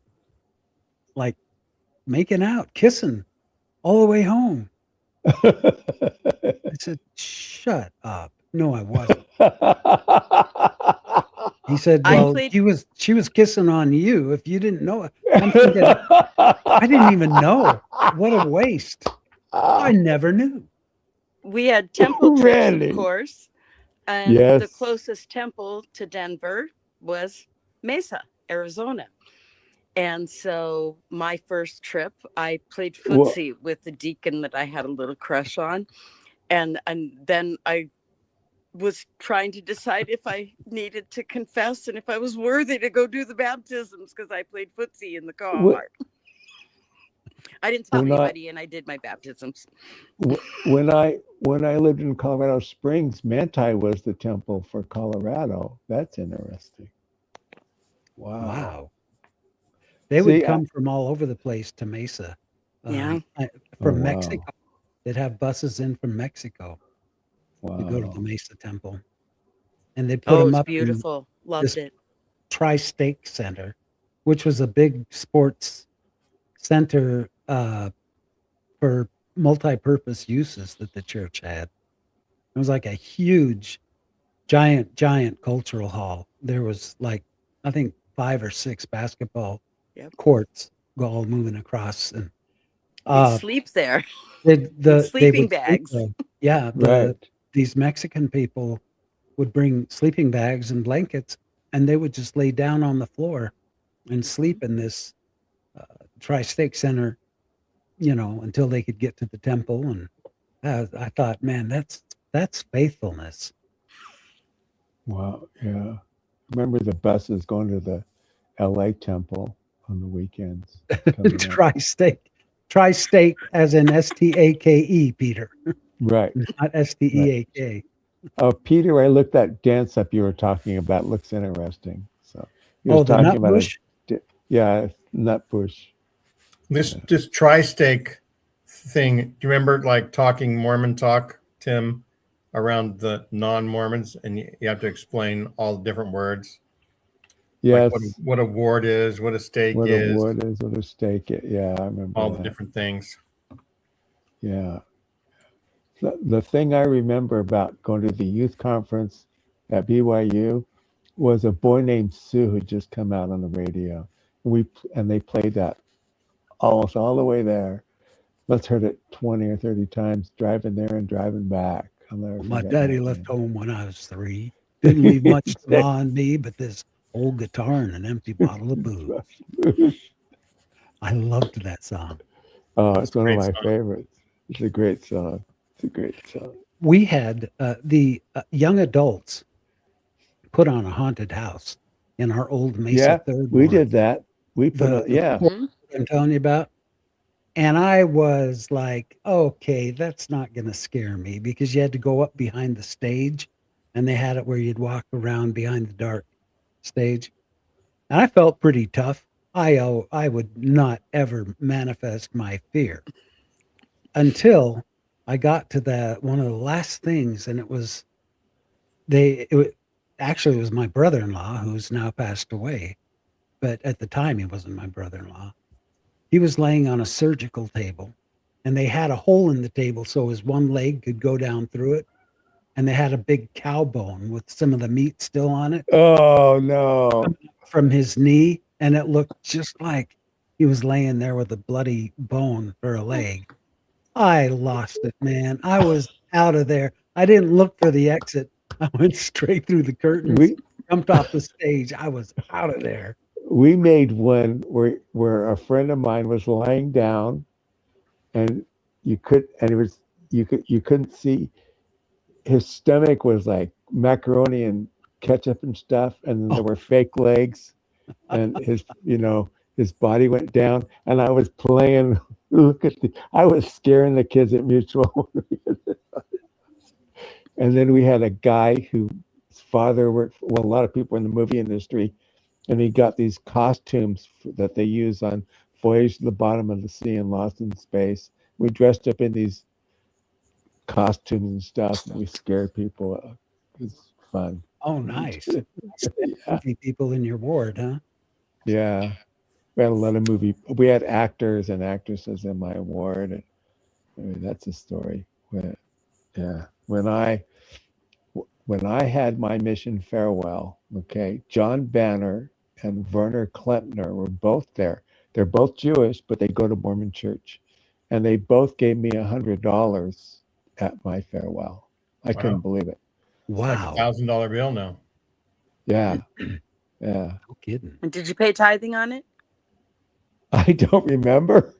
like making out, kissing all the way home." I said, "Shut up." No, I wasn't. He said, I "Well, played she was kissing on you if you didn't know it." I'm thinking, I didn't even know. What a waste. I never knew. we had temple trips, of Really? course, and the Yes. closest temple to Denver was Mesa, Arizona. And so my first trip, I played Well, footsie with the deacon that I had a little crush on. And then I was trying to decide if I needed to confess and if I was worthy to go do the baptisms because I played footsie in the car. I didn't tell when I anybody, and I did my baptisms. when I lived in Colorado Springs, Manti was the temple for Colorado. That's interesting. Wow. Wow. They would See, come from all over the place to Mesa. Yeah. oh From wow, Mexico. They'd have buses in from Mexico to go to the wow. Mesa temple. And they put Oh, it them was up in beautiful. Loved this it. Tri-State Center, which was a big sports center for multi-purpose uses that the church had. It was like a huge, giant cultural hall. There was like, I think 5 or 6 basketball Yep. courts all moving across, and We'd sleep there in they sleeping would sleep bags. there. Yeah, Right. these Mexican people would bring sleeping bags and blankets, and they would just lay down on the floor and sleep in this Tri-State Center, until they could get to the temple. And I thought, man, that's faithfulness. Wow. Yeah. Remember the buses going to the LA temple on the weekends coming up. Tri-State, as in Stake, Peter, Right. not Right. Steak. Oh, Peter, I looked that dance up you were talking about. Looks interesting. So you was Oh, the talking nut about bush. yeah, nut bush. This tri-stake thing, do you remember like talking Mormon talk, Tim, around the non-Mormons, and you have to explain all the different words, like Yes. what a ward is, what a stake What a is, wood is, what a stake is. Yeah, I remember all the that. different things. Yeah. The thing I remember about going to the youth conference at BYU was a boy named Sue who just come out on the radio. And they played that almost all the way there. Must heard it 20 or 30 times driving there and driving back. I'll never My forget daddy that, left man. home when I was 3. Didn't leave much on me but this old guitar and an empty bottle of booze. I loved that song. Oh, It's it's a one of great my song. favorites. It's a great song. It's a great song. We had the young adults put on a haunted house in our old Mesa Yeah, Third we Ward. did that. We put The on, yeah. fort Mhm. I'm telling you about. And I was like, okay, that's not going to scare me, because you had to go up behind the stage, and they had it where you'd walk around behind the dark stage. And I felt pretty tough. I would not ever manifest my fear until I got to one of the last things, and it was actually it was my brother-in-law, who's now passed away, but at the time he wasn't my brother-in-law. He was laying on a surgical table, and they had a hole in the table so his one leg could go down through it, and they had a big cow bone with some of the meat still on it Oh, no. from his knee, and it looked just like he was laying there with a bloody bone for a leg. I lost it, man. I was out of there. I didn't look for the exit. I went straight through the curtains. We jumped off the stage. I was out of there. We made one where a friend of mine was lying down, and you couldn't see his stomach was like macaroni and ketchup and stuff, and then there Oh, were fake legs, and his body went down, and I was playing. I was scaring the kids at Mutual. And then we had a guy whose father worked a lot of people in the movie industry, and he got these costumes that they use on Voyage to the Bottom of the Sea and Lost in Space. We dressed up in these costumes and stuff, and we scared people. It was fun. oh, nice. Yeah, Movie people in your ward, huh? yeah. We had a lot of movie. We had actors and actresses in my ward. And, I mean, that's a story. Yeah, when I had my mission farewell, okay, John Banner and Werner Klempner were both there. They're both Jewish, but they go to Mormon church, and they both gave me $100 at my farewell. I couldn't Wow. believe it. It's like Wow. $1,000 bill now. Yeah, yeah. No kidding. And did you pay tithing on it? I don't remember.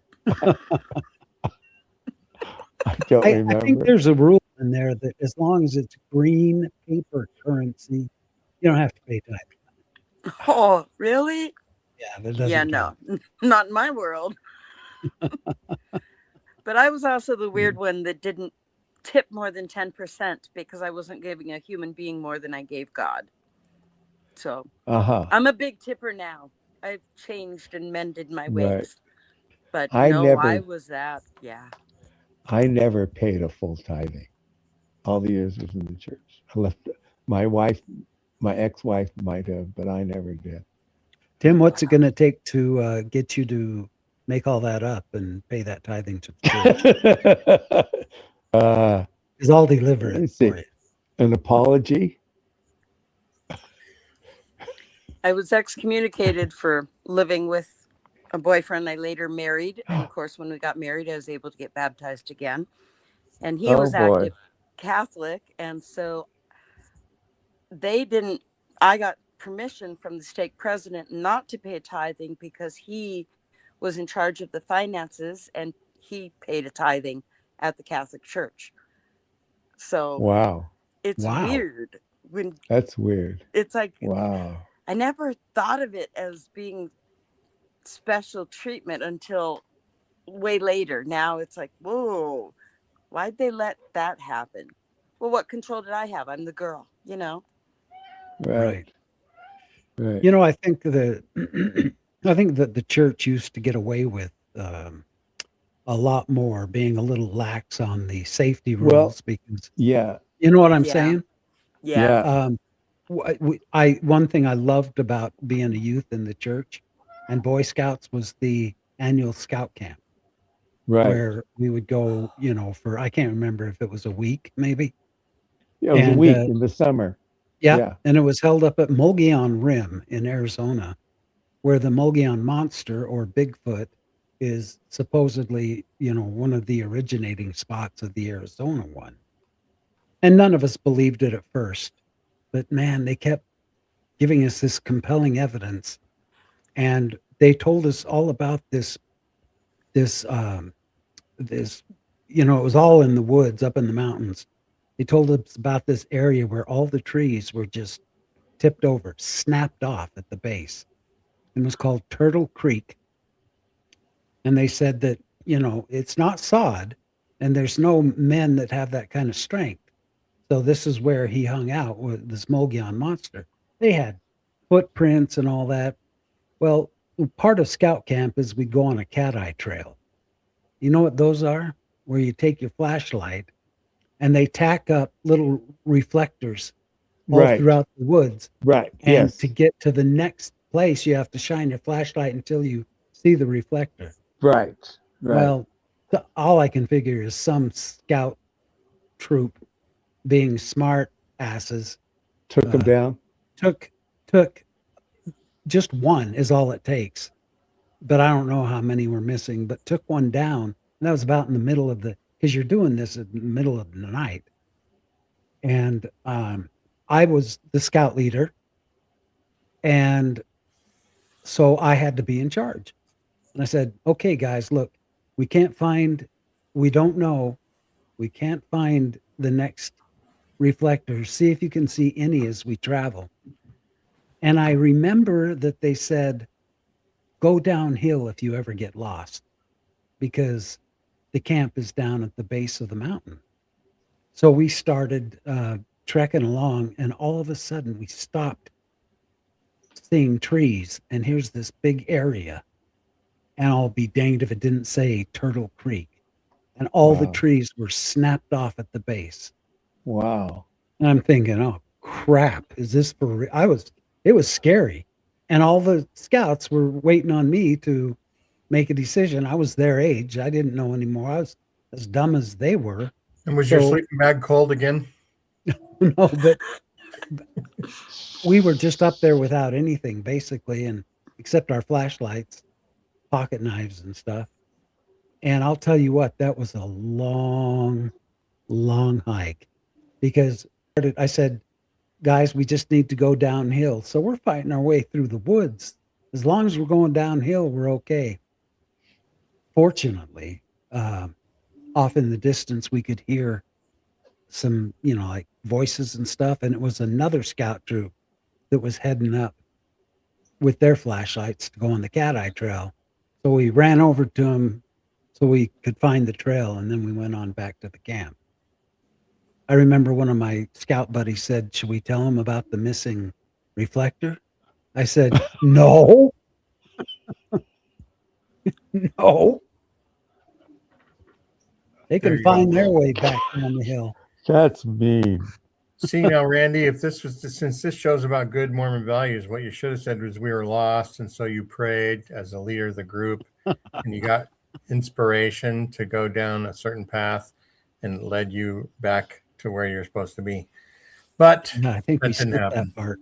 I don't I think remember. there's a rule in there that as long as it's green paper currency, you don't have to pay tithe. Oh, really? Yeah, that doesn't Yeah, count. no, not in my world. But I was also the weird one that didn't tip more than 10% because I wasn't giving a human being more than I gave God. So Uh-huh. I'm a big tipper now. I've changed and mended my Right. ways. But I no, I never was that. Yeah. I never paid a full tithing. All the years I was in the church. I left my wife, my ex-wife might have, but I never did. Tim, what's it going to take to get you to make all that up and pay that tithing to the church? Because I'll deliver Let me it see. for you. An apology? I was excommunicated for living with a boyfriend I later married. And of course, when we got married, I was able to get baptized again. And he Oh was boy. active Catholic. And so I got permission from the stake president not to pay a tithing because he was in charge of the finances and he paid a tithing at the Catholic Church. So Wow. it's Wow. weird when That's weird. it's like, Wow. I never thought of it as being special treatment until way later. Now it's like, whoa, why'd they let that happen? Well, what control did I have? I'm the girl, you know? Right. Right. You know, I think I think that the church used to get away with a lot more, being a little lax on the safety Well, rules because yeah. you know what I'm Yeah. saying? Yeah. Yeah. One thing I loved about being a youth in the church and Boy Scouts was the annual scout camp Right. where we would go, for I can't remember if it was a week maybe. It was a And week in the summer. yeah, Yeah. and it was held up at Mogollon Rim in Arizona, where the Mogollon Monster or Bigfoot is supposedly, one of the originating spots of the Arizona one. And none of us believed it at first, but man, they kept giving us this compelling evidence, and they told us all about this this it was all in the woods up in the mountains. They told us about this area where all the trees were just tipped over, snapped off at the base. It was called Turtle Creek. And they said that, it's not sod and there's no men that have that kind of strength. So this is where he hung out with this Mogollon Monster. They had footprints and all that. Well, part of scout camp is we go on a cat eye trail. You know what those are? Where you take your flashlight and they tack up little reflectors all Right. throughout the woods. Right. And Yes. to get to the next place, you have to shine your flashlight until you see the reflector. Right. Right. Well, all I can figure is some scout troop being smart asses Took them down. took just one is all it takes. But I don't know how many were missing, but took one down. And that was about in the middle of because you're doing this in the middle of the night. And I was the scout leader. And so I had to be in charge. And I said, okay, guys, look, we don't know, we can't find the next reflector. See if you can see any as we travel. And I remember that they said, go downhill if you ever get lost, because the camp is down at the base of the mountain. So we started trekking along, and all of a sudden we stopped seeing trees. And here's this big area. And I'll be danged if it didn't say Turtle Creek. And all the Wow. trees were snapped off at the base. Wow. And I'm thinking, oh crap, is this for real? It was scary. And all the scouts were waiting on me to make a decision. I was their age. I didn't know anymore. I was as dumb as they were. And was your So- sleeping bag cold again? No, but we were just up there without anything, basically, and except our flashlights, pocket knives and stuff. And I'll tell you what, that was a long, long hike, because I said, guys, we just need to go downhill. So we're fighting our way through the woods. As long as we're going downhill, we're okay. Fortunately, off in the distance, we could hear some, like voices and stuff. And it was another scout troop that was heading up with their flashlights to go on the Cat Eye Trail. So we ran over to them so we could find the trail, and then we went on back to the camp. I remember one of my scout buddies said, should we tell him about the missing reflector? I said, no. No. They There can you find go. their way back down the hill. That's mean. See now, Randy, since this show's about good Mormon values, what you should have said was we were lost, and so you prayed as a leader of the group, and you got inspiration to go down a certain path, and it led you back to where you're supposed to be. But No, I think we that didn't skipped happen. that part.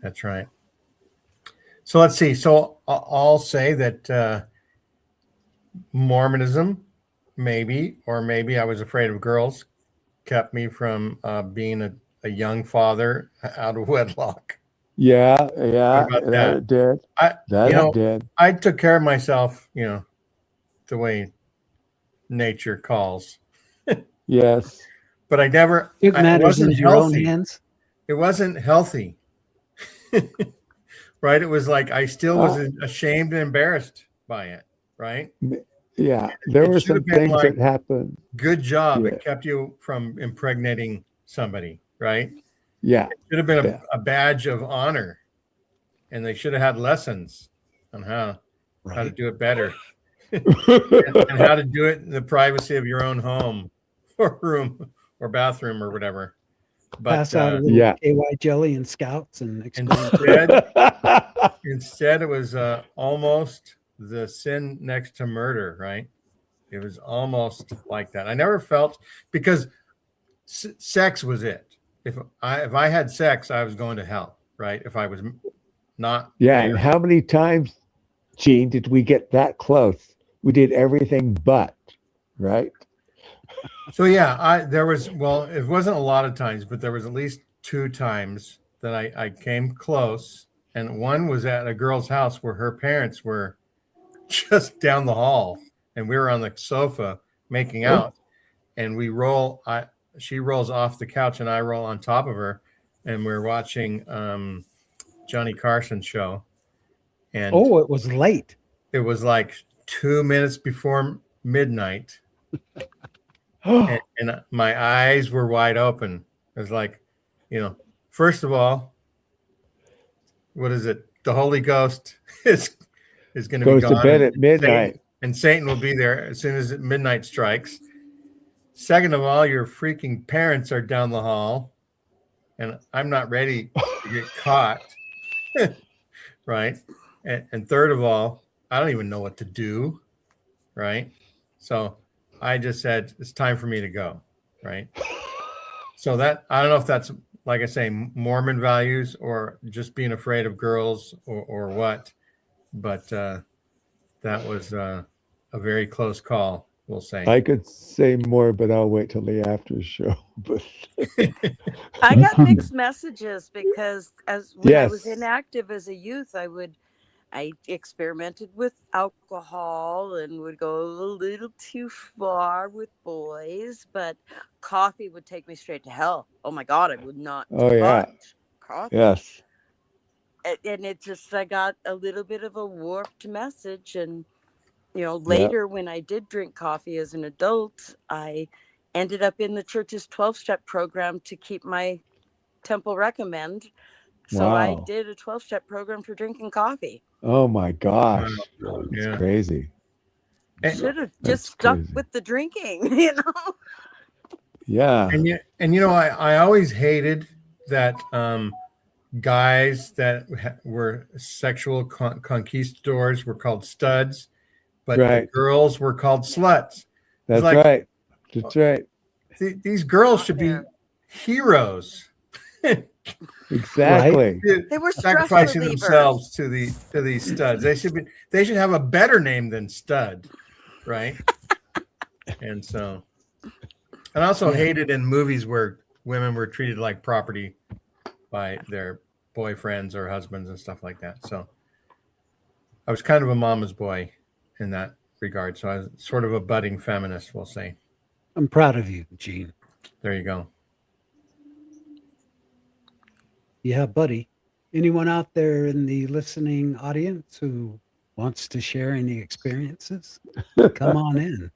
That's right. So let's see. So I'll say that Mormonism, maybe I was afraid of girls, kept me from being a young father out of wedlock. Yeah, What about that that? it did. I That you know, it did. I took care of myself, the way nature calls. Yes. But I never. Took It matters wasn't into your own healthy. hands. It wasn't healthy, right? It was like I still was ashamed and embarrassed by it, right? Yeah. There It were should have some been things like- that happened. Good job. Yeah. It kept you from impregnating somebody, right? Yeah. It should have been Yeah. a badge of honor, and they should have had lessons on how to Right. do it better and how to do it in the privacy of your own home or room or bathroom or whatever. But Pass out a little Yeah. KY jelly and scouts and explain. instead it was almost the sin next to murder, right? It was almost like that. I never felt, because sex was it. If I had sex, I was going to hell, right? If I was not Yeah. married. And how many times, Gene, did we get that close? We did everything but, right? So yeah, it wasn't a lot of times, but there was at least 2 times that I came close, and one was at a girl's house where her parents were just down the hall, and we were on the sofa making out, and she rolls off the couch and I roll on top of her, and we're watching Johnny Carson's show, and Oh, it was late. it was like 2 minutes before midnight. And my eyes were wide open. It was like, first of all, what is it? The Holy Ghost is going to be Goes gone. to bed at midnight. And Satan will be there as soon as midnight strikes. Second of all, your freaking parents are down the hall, and I'm not ready to get caught. Right? And third of all, I don't even know what to do. Right? So I just said, it's time for me to go. Right? So that, I don't know if that's, like I say, Mormon values or just being afraid of girls or what, but that was a very close call. we'll say. I could say more, but I'll wait till the after show. But I got mixed messages because when I was yes, inactive as a youth, I experimented with alcohol and would go a little too far with boys, but coffee would take me straight to hell. Oh my God, I would not oh yeah, touch coffee. yes, And it just, I got a little bit of a warped message. And, yeah. later when I did drink coffee as an adult, I ended up in the church's 12-step program to keep my temple recommend. So I Wow. did a 12-step program for drinking coffee. Oh my Wow. gosh, it's Yeah. crazy. Should have That's just stuck crazy. with the drinking. Yeah, And I always hated that guys that were sexual conquistadors were called studs, but the right. girls were called sluts. It's That's like right. That's right. these girls Not should fair. be heroes. Exactly. They were stress Sacrificing relievers. themselves to these studs. They should have a better name than stud, right? And so, and I also hated in movies where women were treated like property by their boyfriends or husbands and stuff like that. So I was kind of a mama's boy in that regard. So I was sort of a budding feminist, we'll say. I'm proud of you, Gene. There you go. Yeah, buddy. Anyone out there in the listening audience who wants to share any experiences? Come on in.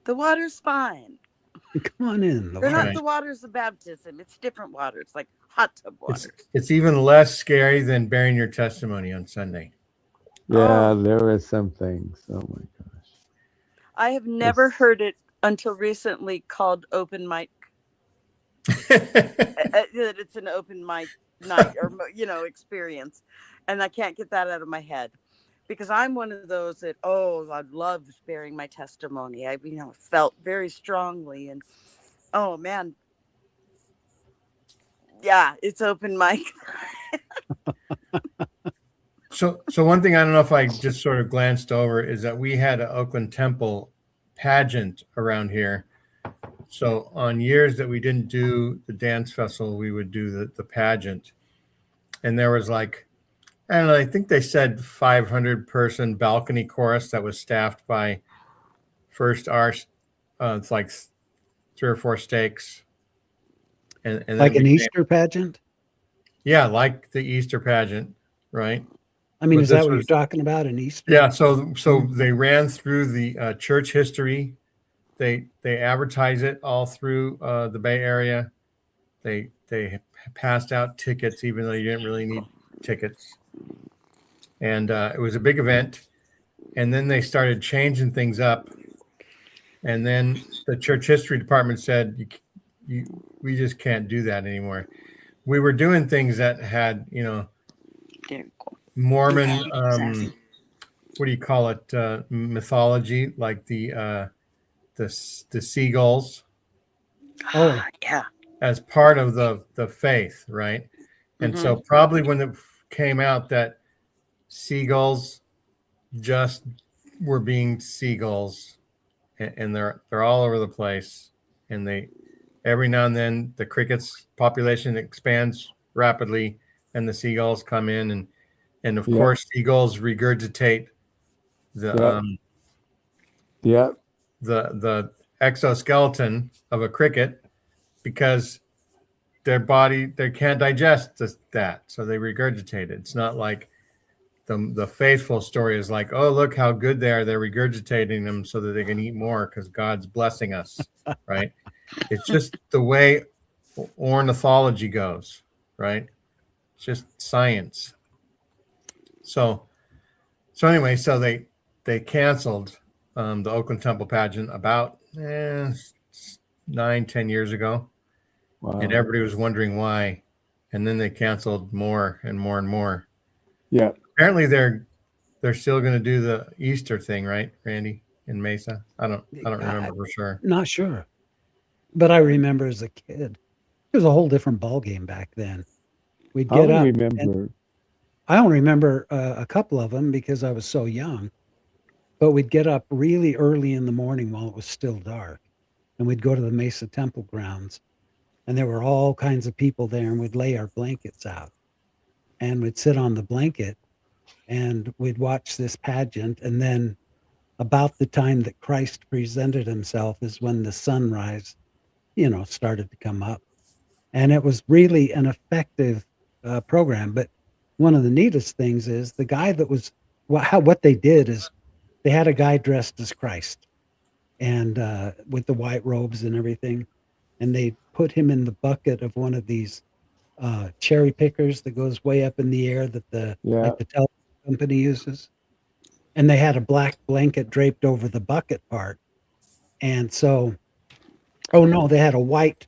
The water's fine. Come on in. They're not Right. the waters of baptism. It's different waters, like hot tub waters. It's even less scary than bearing your testimony on Sunday. Yeah, Oh. there are some things. Oh my gosh. I have never It's- heard it until recently called open mic. That it's an open mic night or experience, and I can't get that out of my head because I'm one of those that I love bearing my testimony. I felt very strongly, and oh man, yeah, it's open mic. So one thing I don't know if I just sort of glanced over is that we had an Oakland Temple pageant around here. So on years that we didn't do the dance festival, we would do the pageant. And there was like, I don't know, I think they said 500 person balcony chorus that was staffed by first art. It's like 3 or 4 stakes. And then Like an became- Easter pageant? Yeah, like the Easter pageant, right? I mean, But is that this what was- you're talking about, an Easter? Yeah, so they ran through the church history. They advertise it all through the Bay Area. They passed out tickets, even though you didn't really need tickets. And it was a big event. And then they started changing things up. And then the church history department said, we just can't do that anymore. We were doing things that had, Mormon, what do you call it? Mythology, like the seagulls Oh, Yeah. as part of the faith, right? And so probably when it came out that seagulls just were being seagulls, and they're all over the place, and they every now and then the crickets population expands rapidly, and the seagulls come in, and of course seagulls regurgitate the Yep. the exoskeleton of a cricket because their body they can't digest that, so they regurgitate it. It's not like the faithful story is like, oh, look how good they are, they're regurgitating them so that they can eat more because God's blessing us, right? It's just the way ornithology goes, right? It's just science. So anyway, so they canceled the Oakland Temple pageant about 9-10 years ago. Wow. And everybody was wondering why. And then they canceled more and more and more. Yeah. Apparently they're still going to do the Easter thing, right, Randy, in Mesa? I don't remember for sure. not sure. But I remember as a kid, it was a whole different ballgame back then. We'd I get don't up. remember. I don't remember a couple of them because I was so young. but we'd get up really early in the morning while it was still dark, and we'd go to the Mesa Temple grounds, and there were all kinds of people there, and we'd lay our blankets out, and we'd sit on the blanket, and we'd watch this pageant, and then about the time that Christ presented himself is when the sunrise, started to come up. And it was really an effective program. But one of the neatest things is the guy that was, what they did is they had a guy dressed as Christ and with the white robes and everything. And they put him in the bucket of one of these cherry pickers that goes way up in the air that the telephone company uses. And they had a black blanket draped over the bucket part. And so, oh no, they had a white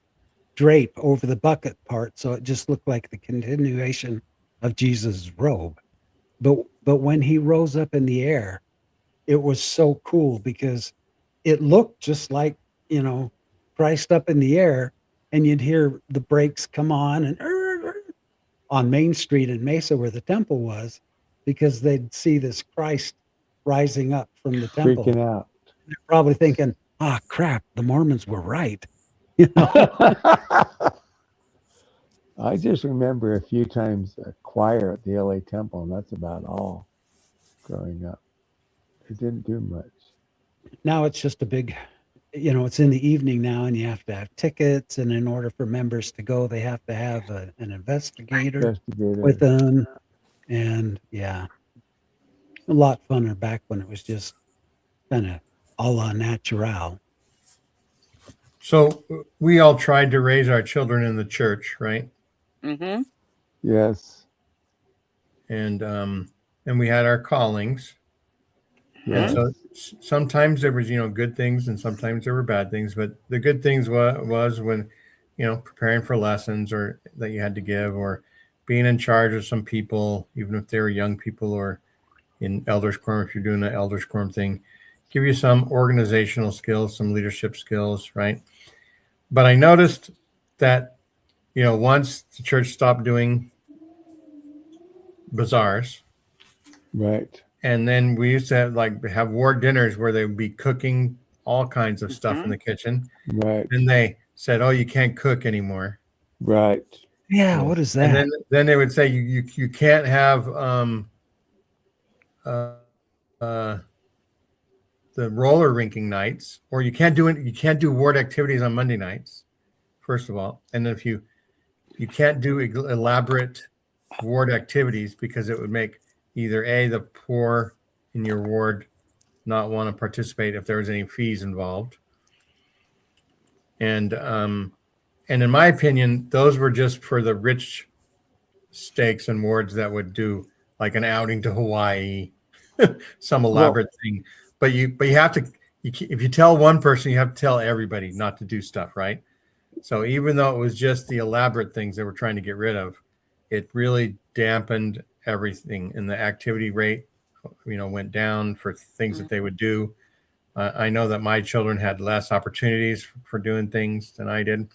drape over the bucket part. So it just looked like the continuation of Jesus' robe. But when he rose up in the air, it was so cool because it looked just like, Christ up in the air, and you'd hear the brakes come on and on Main Street in Mesa where the temple was, because they'd see this Christ rising up from the temple. Freaking out. They're probably thinking, crap, the Mormons were right. I just remember a few times a choir at the LA Temple, and that's about all growing up. It didn't do much. Now it's just a big, it's in the evening now, and you have to have tickets, and in order for members to go, they have to have an investigator with them. And yeah, a lot funner back when it was just kind of a la natural. So we all tried to raise our children in the church, right? Mm-hmm. Yes. And we had our callings. Yes. And so sometimes there was, good things, and sometimes there were bad things. But the good things was when, preparing for lessons or that you had to give, or being in charge of some people, even if they were young people, or in elders quorum, if you're doing the elders quorum thing, give you some organizational skills, some leadership skills, right? But I noticed that, once the church stopped doing bazaars, right, and then we used to have ward dinners where they would be cooking all kinds of stuff in the kitchen. Right. And they said, "Oh, you can't cook anymore." Right. Yeah. Yes. What is that? And then they would say you can't have the roller rinking nights, or you can't do ward activities on Monday nights, first of all. And if you can't do elaborate ward activities, because it would make either the poor in your ward not want to participate if there was any fees involved. And in my opinion, those were just for the rich stakes and wards that would do like an outing to Hawaii, some elaborate thing. But you have to, if you tell one person, you have to tell everybody not to do stuff, right? So even though it was just the elaborate things that we're trying to get rid of, it really dampened everything, and the activity rate, went down for things that they would do. I know that my children had less opportunities for doing things than I did.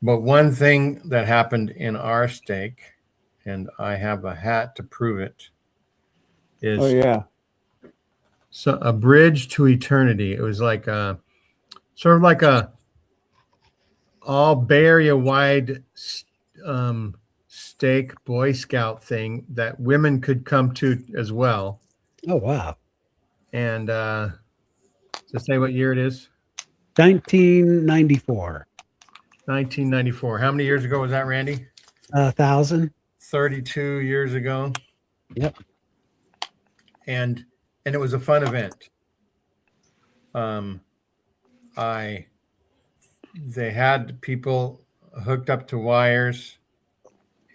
But one thing that happened in our stake, and I have a hat to prove it, is so a bridge to eternity. It was like sort of like a all Bay Area wide stake Boy Scout thing that women could come to as well. Oh, wow. And to say what year it is? 1994. 1994. How many years ago was that, Randy? 1,000. 32 years ago. Yep. And it was a fun event. They had people hooked up to wires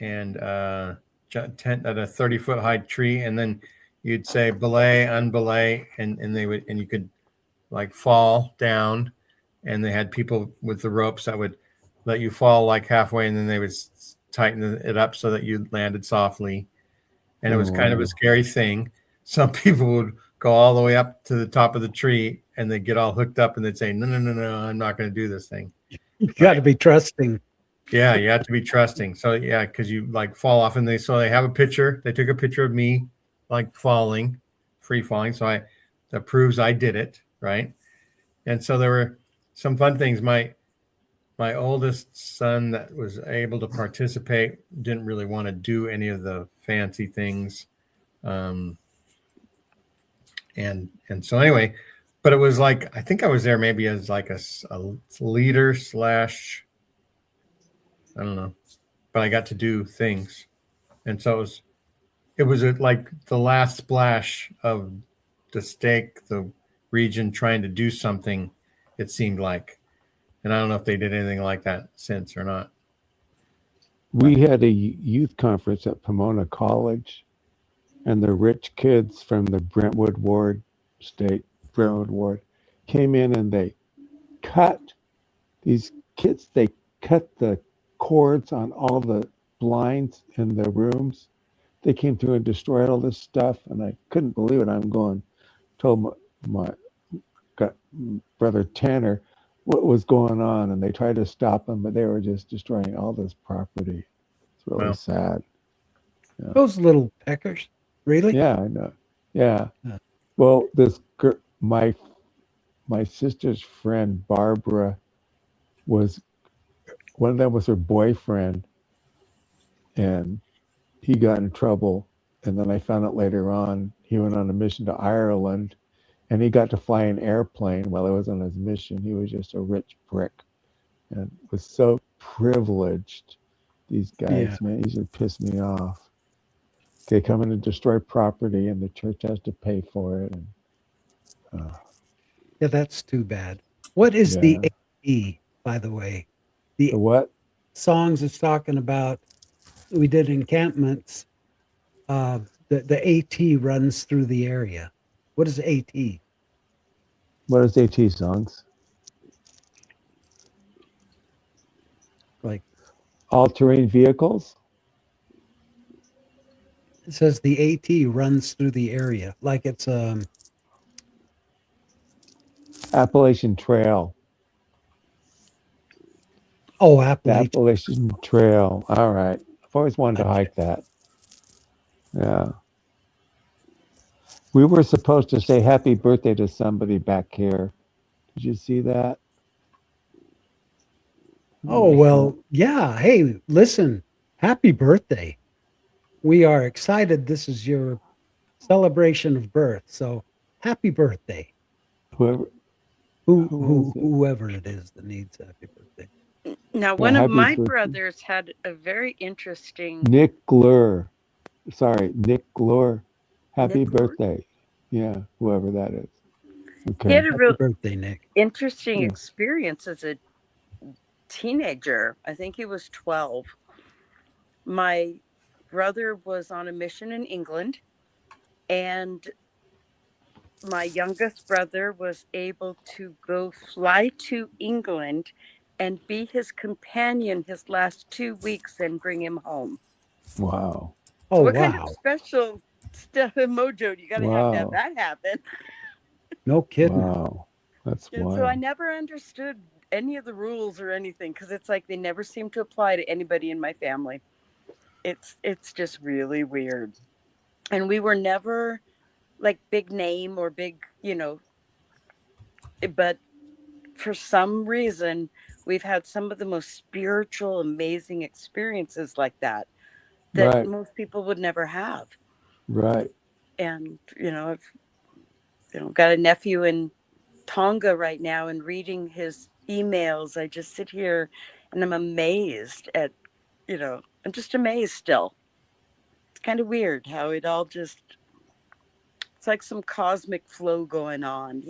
and tent at a 30-foot high tree, and then you'd say belay, unbelay, and you could like fall down, and they had people with the ropes that would let you fall like halfway, and then they would tighten it up so that you landed softly. And it was kind of a scary thing. Some people would go all the way up to the top of the tree, and they'd get all hooked up, and they'd say, no, I'm not going to do this thing. You got to be trusting. Yeah, you have to be trusting. So yeah, because you like fall off, and they have a picture. They took a picture of me like falling, free falling. So that proves I did it, right? And so there were some fun things. My oldest son that was able to participate didn't really want to do any of the fancy things. And so anyway, but it was like, I think I was there maybe as like a leader slash, I don't know, but I got to do things. And so it was like the last splash of the stake, the region trying to do something, it seemed like. And I don't know if they did anything like that since or not. We had a youth conference at Pomona College, and the rich kids from the Brentwood Ward came in, and they cut the cords on all the blinds in the rooms. They came through and destroyed all this stuff, and I couldn't believe it. Told my brother Tanner what was going on, and they tried to stop them, but they were just destroying all this property. It's really sad. Yeah. Those little peckers, really? Yeah, I know. Yeah. Well, my sister's friend Barbara one of them was her boyfriend, and he got in trouble. And then I found out later on he went on a mission to Ireland, and he got to fly an airplane while he was on his mission. He was just a rich prick and was so privileged. These guys, man, he just pissed me off. They come in and destroy property, and the church has to pay for it. And, yeah, that's too bad. What is the AE, by the way? The what? Songs it's talking about. We did encampments. The AT runs through the area. What is AT? What is AT songs? Like all-terrain vehicles? It says the AT runs through the area. Like it's Appalachian Trail. Oh, Appalachian Trail. All right. I've always wanted to hike that. Yeah. We were supposed to say happy birthday to somebody back here. Did you see that? Oh, well, yeah. Hey, listen, happy birthday. We are excited. This is your celebration of birth. So happy birthday. Whoever it is that needs happy birthday. Now, one of my brothers had a very interesting... Nick Glure. Sorry, Nick Glure. Happy birthday. Yeah, whoever that is. Okay. He had a real birthday, Nick. Interesting experience as a teenager. I think he was 12. My brother was on a mission in England, and my youngest brother was able to go fly to England and be his companion his last 2 weeks and bring him home. Wow. Oh, what kind of special stuff mojo you got to have that happen? No kidding. Wow. That's wild. So I never understood any of the rules or anything, because it's like they never seem to apply to anybody in my family. It's just really weird. And we were never like big name or big, but for some reason we've had some of the most spiritual, amazing experiences like that most people would never have. Right. And I've got a nephew in Tonga right now, and reading his emails, I just sit here and I'm amazed at, I'm just amazed still. It's kind of weird how it all just, it's like some cosmic flow going on,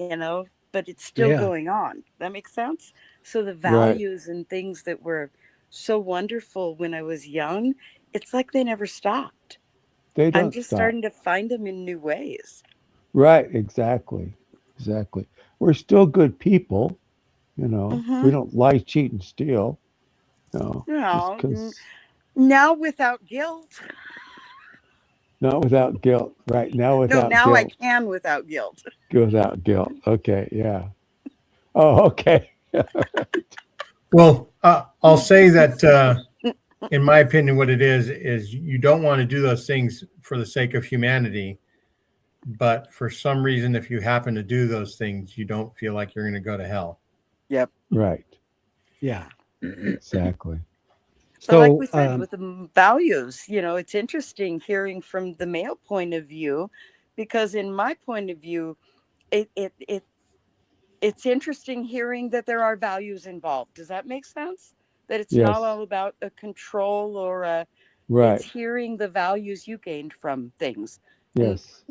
but it's still going on. That makes sense? So the values and things that were so wonderful when I was young, it's like they never stopped. I'm just starting to find them in new ways. Right, exactly. We're still good people, We don't lie, cheat, and steal. No. Now without guilt. Not without guilt. Right, now without guilt. No, now I can without guilt. Without guilt. Okay, yeah. Oh, okay. Well, I'll say that in my opinion, what it is you don't want to do those things for the sake of humanity, but for some reason, if you happen to do those things, you don't feel like you're going to go to hell. Yep. Right. Yeah. Exactly. But like So, we said, with the values, it's interesting hearing from the male point of view, because in my point of view, it's interesting hearing that there are values involved. Does that make sense? That it's Yes. not all about a control or it's Right. hearing the values you gained from things. And Yes.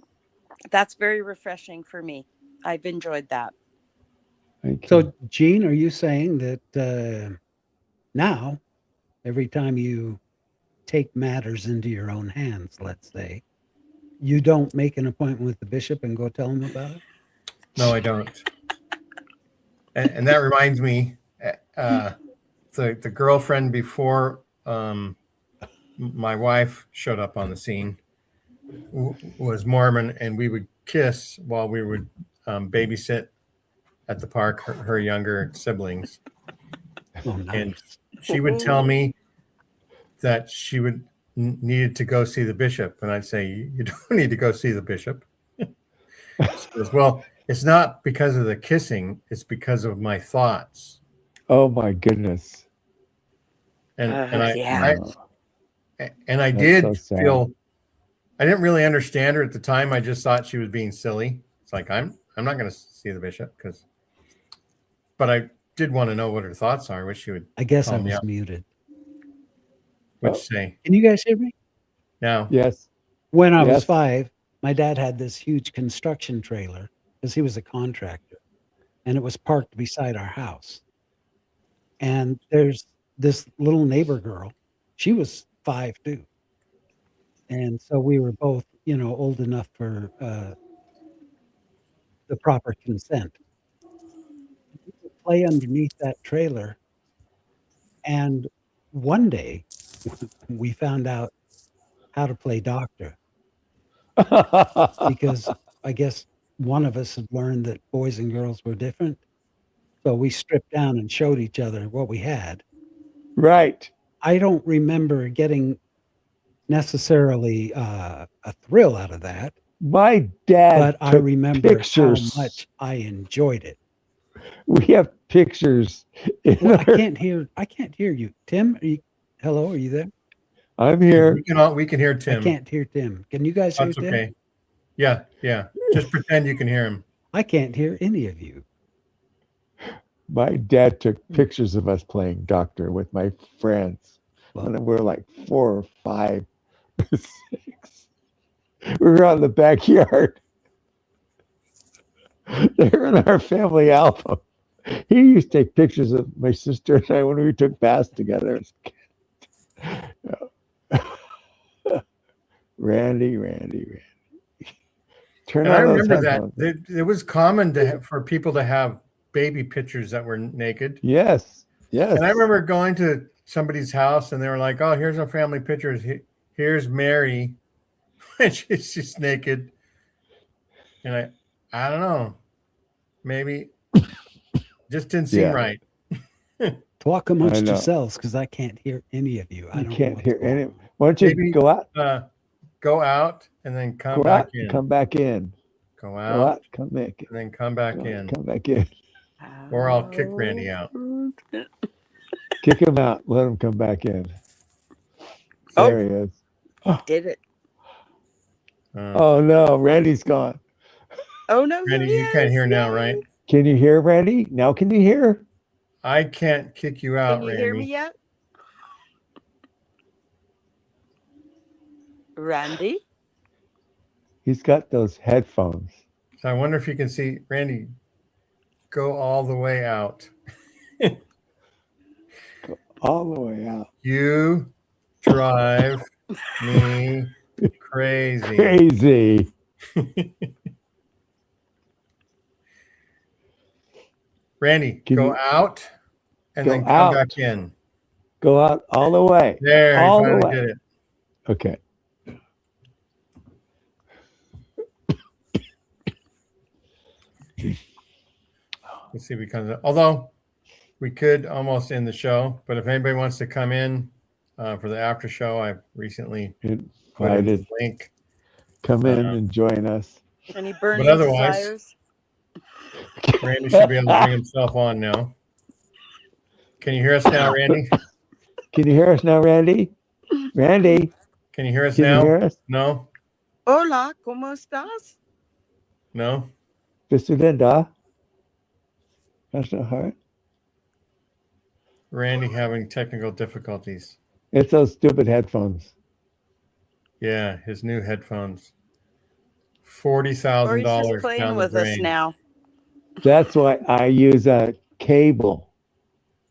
that's very refreshing for me. I've enjoyed that. Thank you. so Gene, are you saying that now, every time you take matters into your own hands, let's say, you don't make an appointment with the bishop and go tell him about it? No, I don't. And that reminds me, the girlfriend before my wife showed up on the scene was Mormon, and we would kiss while we would babysit at the park her younger siblings. Oh, nice. And she would tell me that she would needed to go see the bishop, and I'd say, "You don't need to go see the bishop." She goes, "Well, it's not because of the kissing; it's because of my thoughts." Oh my goodness. And Yeah. I That's did so sad. feel I didn't really understand her at the time. I just thought she was being silly. It's like I'm not going to see the bishop but I did want to know what her thoughts are. I wish she would. I guess I call me was up. muted. What'd you say? Can you guys hear me? Now, Yes. When I was Yes. 5, my dad had this huge construction trailer because he was a contractor, and it was parked beside our house. And there's this little neighbor girl. She was 5 too. And so we were both, old enough for the proper consent. We would play underneath that trailer. And one day we found out how to play doctor because I guess one of us had learned that boys and girls were different. So we stripped down and showed each other what we had. Right. I don't remember getting necessarily a thrill out of that, My dad but I took remember pictures. how much I enjoyed it. We have pictures. Well, I can't hear you. Tim, hello, are you there? I'm here. we can hear I Tim. can't hear Tim. Can you guys hear That's Tim? okay. Yeah. Just pretend you can hear him. I can't hear any of you. My dad took pictures of us playing doctor with my friends when we were like 4 or 5, 6. We were out in the backyard. They're in our family album. He used to take pictures of my sister and I when we took baths together. Randy. Turn And I on those remember headphones. that it was common for people to have baby pictures that were naked. Yes. And I remember going to somebody's house and they were like, "Oh, here's our family pictures. Here's Mary, and she's naked." And I don't know, maybe just didn't seem right. Talk amongst I know. yourselves because I can't hear any of you. I don't can't know hear what's going any. on. Why don't you Maybe, go out? Go out and then come Go back out, in. come back in. Go Go out out, come back in. and then come back in. Come back in. Or I'll kick Randy out. Kick him out. Let him come back in. Oh. There he is. Did it? Oh no, Randy's gone. Oh no, Randy, you can't hear now, right? Can you hear Randy? Now can you hear? I can't kick you out, Can you Randy. hear me yet? Randy? He's got those headphones. So I wonder if you can see Randy go all the way out. Go all the way out. You drive me crazy. Crazy. Randy, Can go you- out and Go then come out. back in. Go out all the way. There, All you the finally way. did it. Okay. Let's see if we come. Although we could almost end the show, but if anybody wants to come in for the after show, I've recently put in Invited. the link. Come in and join us. Any burning otherwise- desires? Randy should be able to bring himself on now. Can you hear us now, Randy? Can you hear us now, Randy? Randy, Can you hear us can now? you hear us? No? Hola, ¿cómo estás? No? Mr. Linda? That's not hard. Randy having technical difficulties. It's those stupid headphones. Yeah, his new headphones. Or he's just $40,000 playing down the with us drain. now. That's why I use a cable,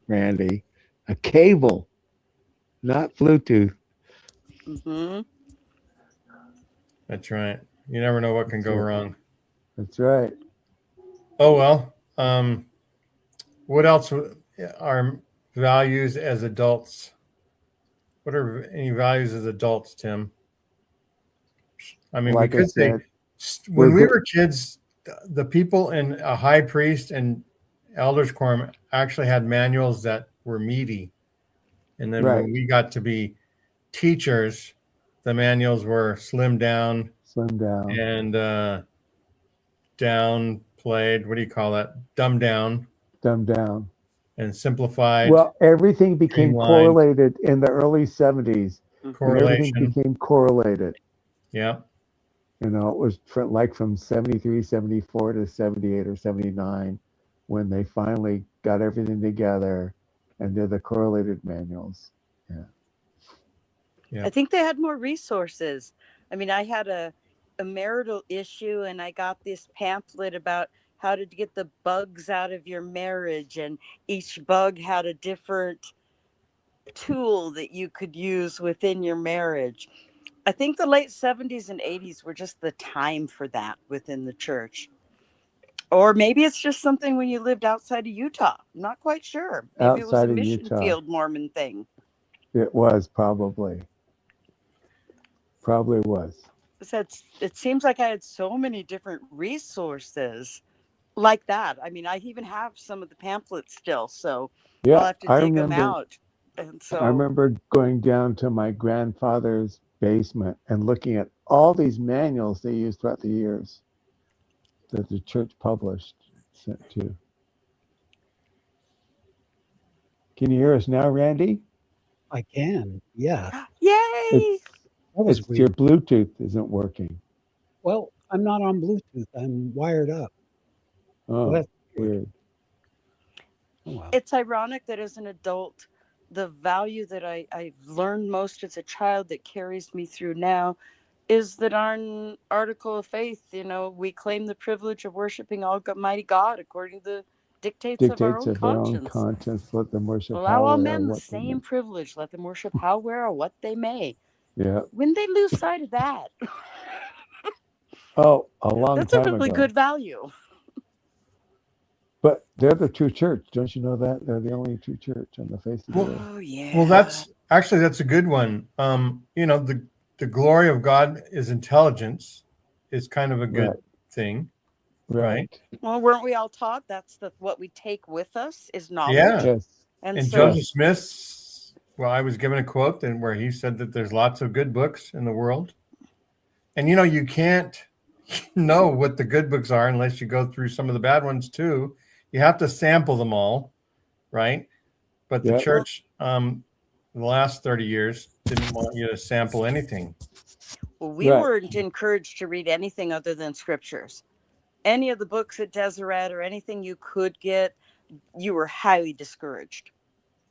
Randy. A cable, not Bluetooth. Hmm. That's right. You never know what can go wrong. That's right. Oh, well. What else are values as adults? What are any values as adults, Tim? I mean, Like we I could say said, when we're we go- were kids, the people in a high priest and elders quorum actually had manuals that were meaty. And then Right. when we got to be teachers, the manuals were slimmed down Slim down. and downplayed. What do you call that? Dumbed down Dumbed down. and simplified. Well, everything became streamlined. correlated in the early 70s. And everything Correlation. became correlated. Yeah. You know, it was from 73, 74 to 78 or 79 when they finally got everything together and did the correlated manuals. Yeah. I think they had more resources. I mean, I had a marital issue and I got this pamphlet about how to get the bugs out of your marriage, and each bug had a different tool that you could use within your marriage. I think the late 70s and 80s were just the time for that within the church. Or maybe it's just something when you lived outside of Utah. I'm not quite sure. Maybe it was Outside a of mission Utah. field Mormon thing. It was probably. Probably was. It seems like I had so many different resources like that. I mean, I even have some of the pamphlets still, so I'll Yeah, have to dig them out. And so I remember going down to my grandfather's basement and looking at all these manuals they used throughout the years that the church published, sent to. Can you hear us now, Randy? I can. Yeah. yay! That was Your weird. Bluetooth isn't working. Well, I'm not on Bluetooth. I'm wired up. Oh, Well, that's weird. Oh, wow. It's ironic that as an adult, the value that I've learned most as a child that carries me through now is that our article of faith, we claim the privilege of worshiping Almighty God according to the dictates of our Dictates own of our own conscience. conscience. Let them worship Allow how, all where, men the what they same may. privilege. Let them worship how, where, or what they may. Yeah. When they lose sight of that, Oh, a long that's a time really ago. good value. But they're the true church. Don't you know that? They're the only true church on the face of the earth. Oh, yeah. Well, that's a good one. The glory of God is intelligence is kind of a good Right. thing. Right. Well, weren't we all taught that's what we take with us is knowledge? Yeah. Yes. And And so Joseph Smith's, well, I was given a quote and where he said that there's lots of good books in the world. And you can't know what the good books are unless you go through some of the bad ones too. You have to sample them all, right? But the Yep. church, the last 30 years, didn't want you to sample anything. we Right. weren't encouraged to read anything other than scriptures. Any of the books at Deseret or anything you could get, you were highly discouraged.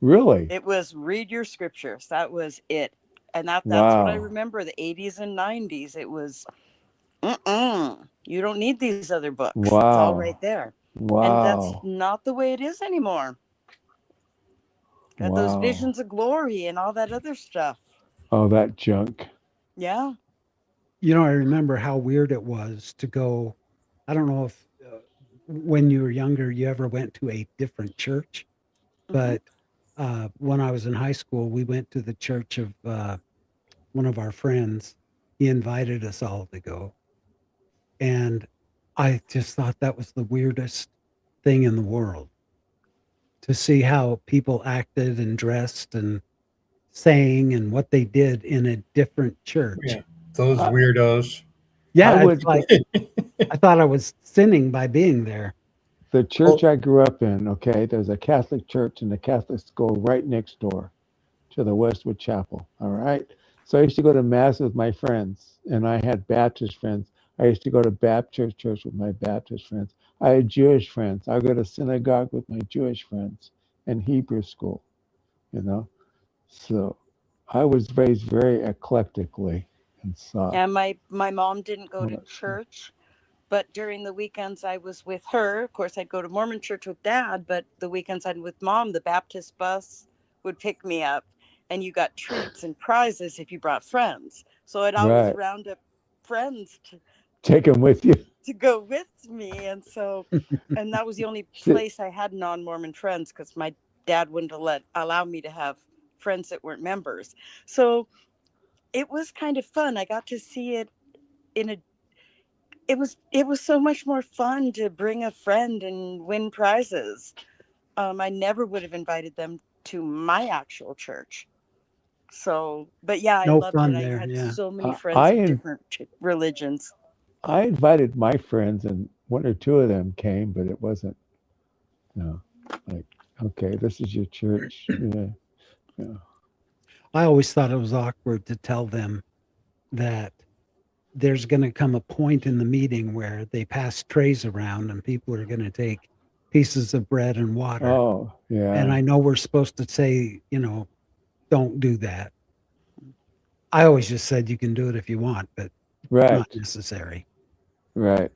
Really? It was read your scriptures. That was it. And that's what I Wow. remember, the 80s and 90s. It was, you don't need these other books. It's all Wow. right there. And that's Wow. not the way it is anymore. Got those Wow. visions of glory and all that other stuff. Oh, that junk. Yeah. I remember how weird it was to go. I don't know if when you were younger, you ever went to a different church, but when I was in high school, we went to the church of one of our friends. He invited us all to go. And I just thought that was the weirdest thing in the world to see how people acted and dressed and sang and what they did in a different church. Yeah. Those weirdos. Yeah, I it's would like I thought I was sinning by being there. the church I grew up in, okay, there's a Catholic church and a Catholic school right next door to the Westwood Chapel. All right. So I used to go to mass with my friends, and I had Baptist friends. I used to go to Baptist church with my Baptist friends. I had Jewish friends. I go to synagogue with my Jewish friends and Hebrew school, you know. So I was raised very eclectically and saw. And my mom didn't go to church, but during the weekends I was with her. Of course, I'd go to Mormon church with dad, but the weekends I'd with mom, the Baptist bus would pick me up, and you got treats and prizes if you brought friends. So I'd always Right. round up friends Take them with you. to go with me. And that was the only place I had non-Mormon friends, because my dad wouldn't allow me to have friends that weren't members. So it was kind of fun. I got to see it in a it was so much more fun to bring a friend and win prizes. I never would have invited them to my actual church. So, but yeah, I No loved it. fun I there. had Yeah. so many I friends of in- different religions. I invited my friends, and one or two of them came, but it wasn't, like, okay, this is your church. Yeah. I always thought it was awkward to tell them that there's going to come a point in the meeting where they pass trays around and people are going to take pieces of bread and water. Oh, yeah. And I know we're supposed to say, don't do that. I always just said you can do it if you want, but Right. not necessary. Right.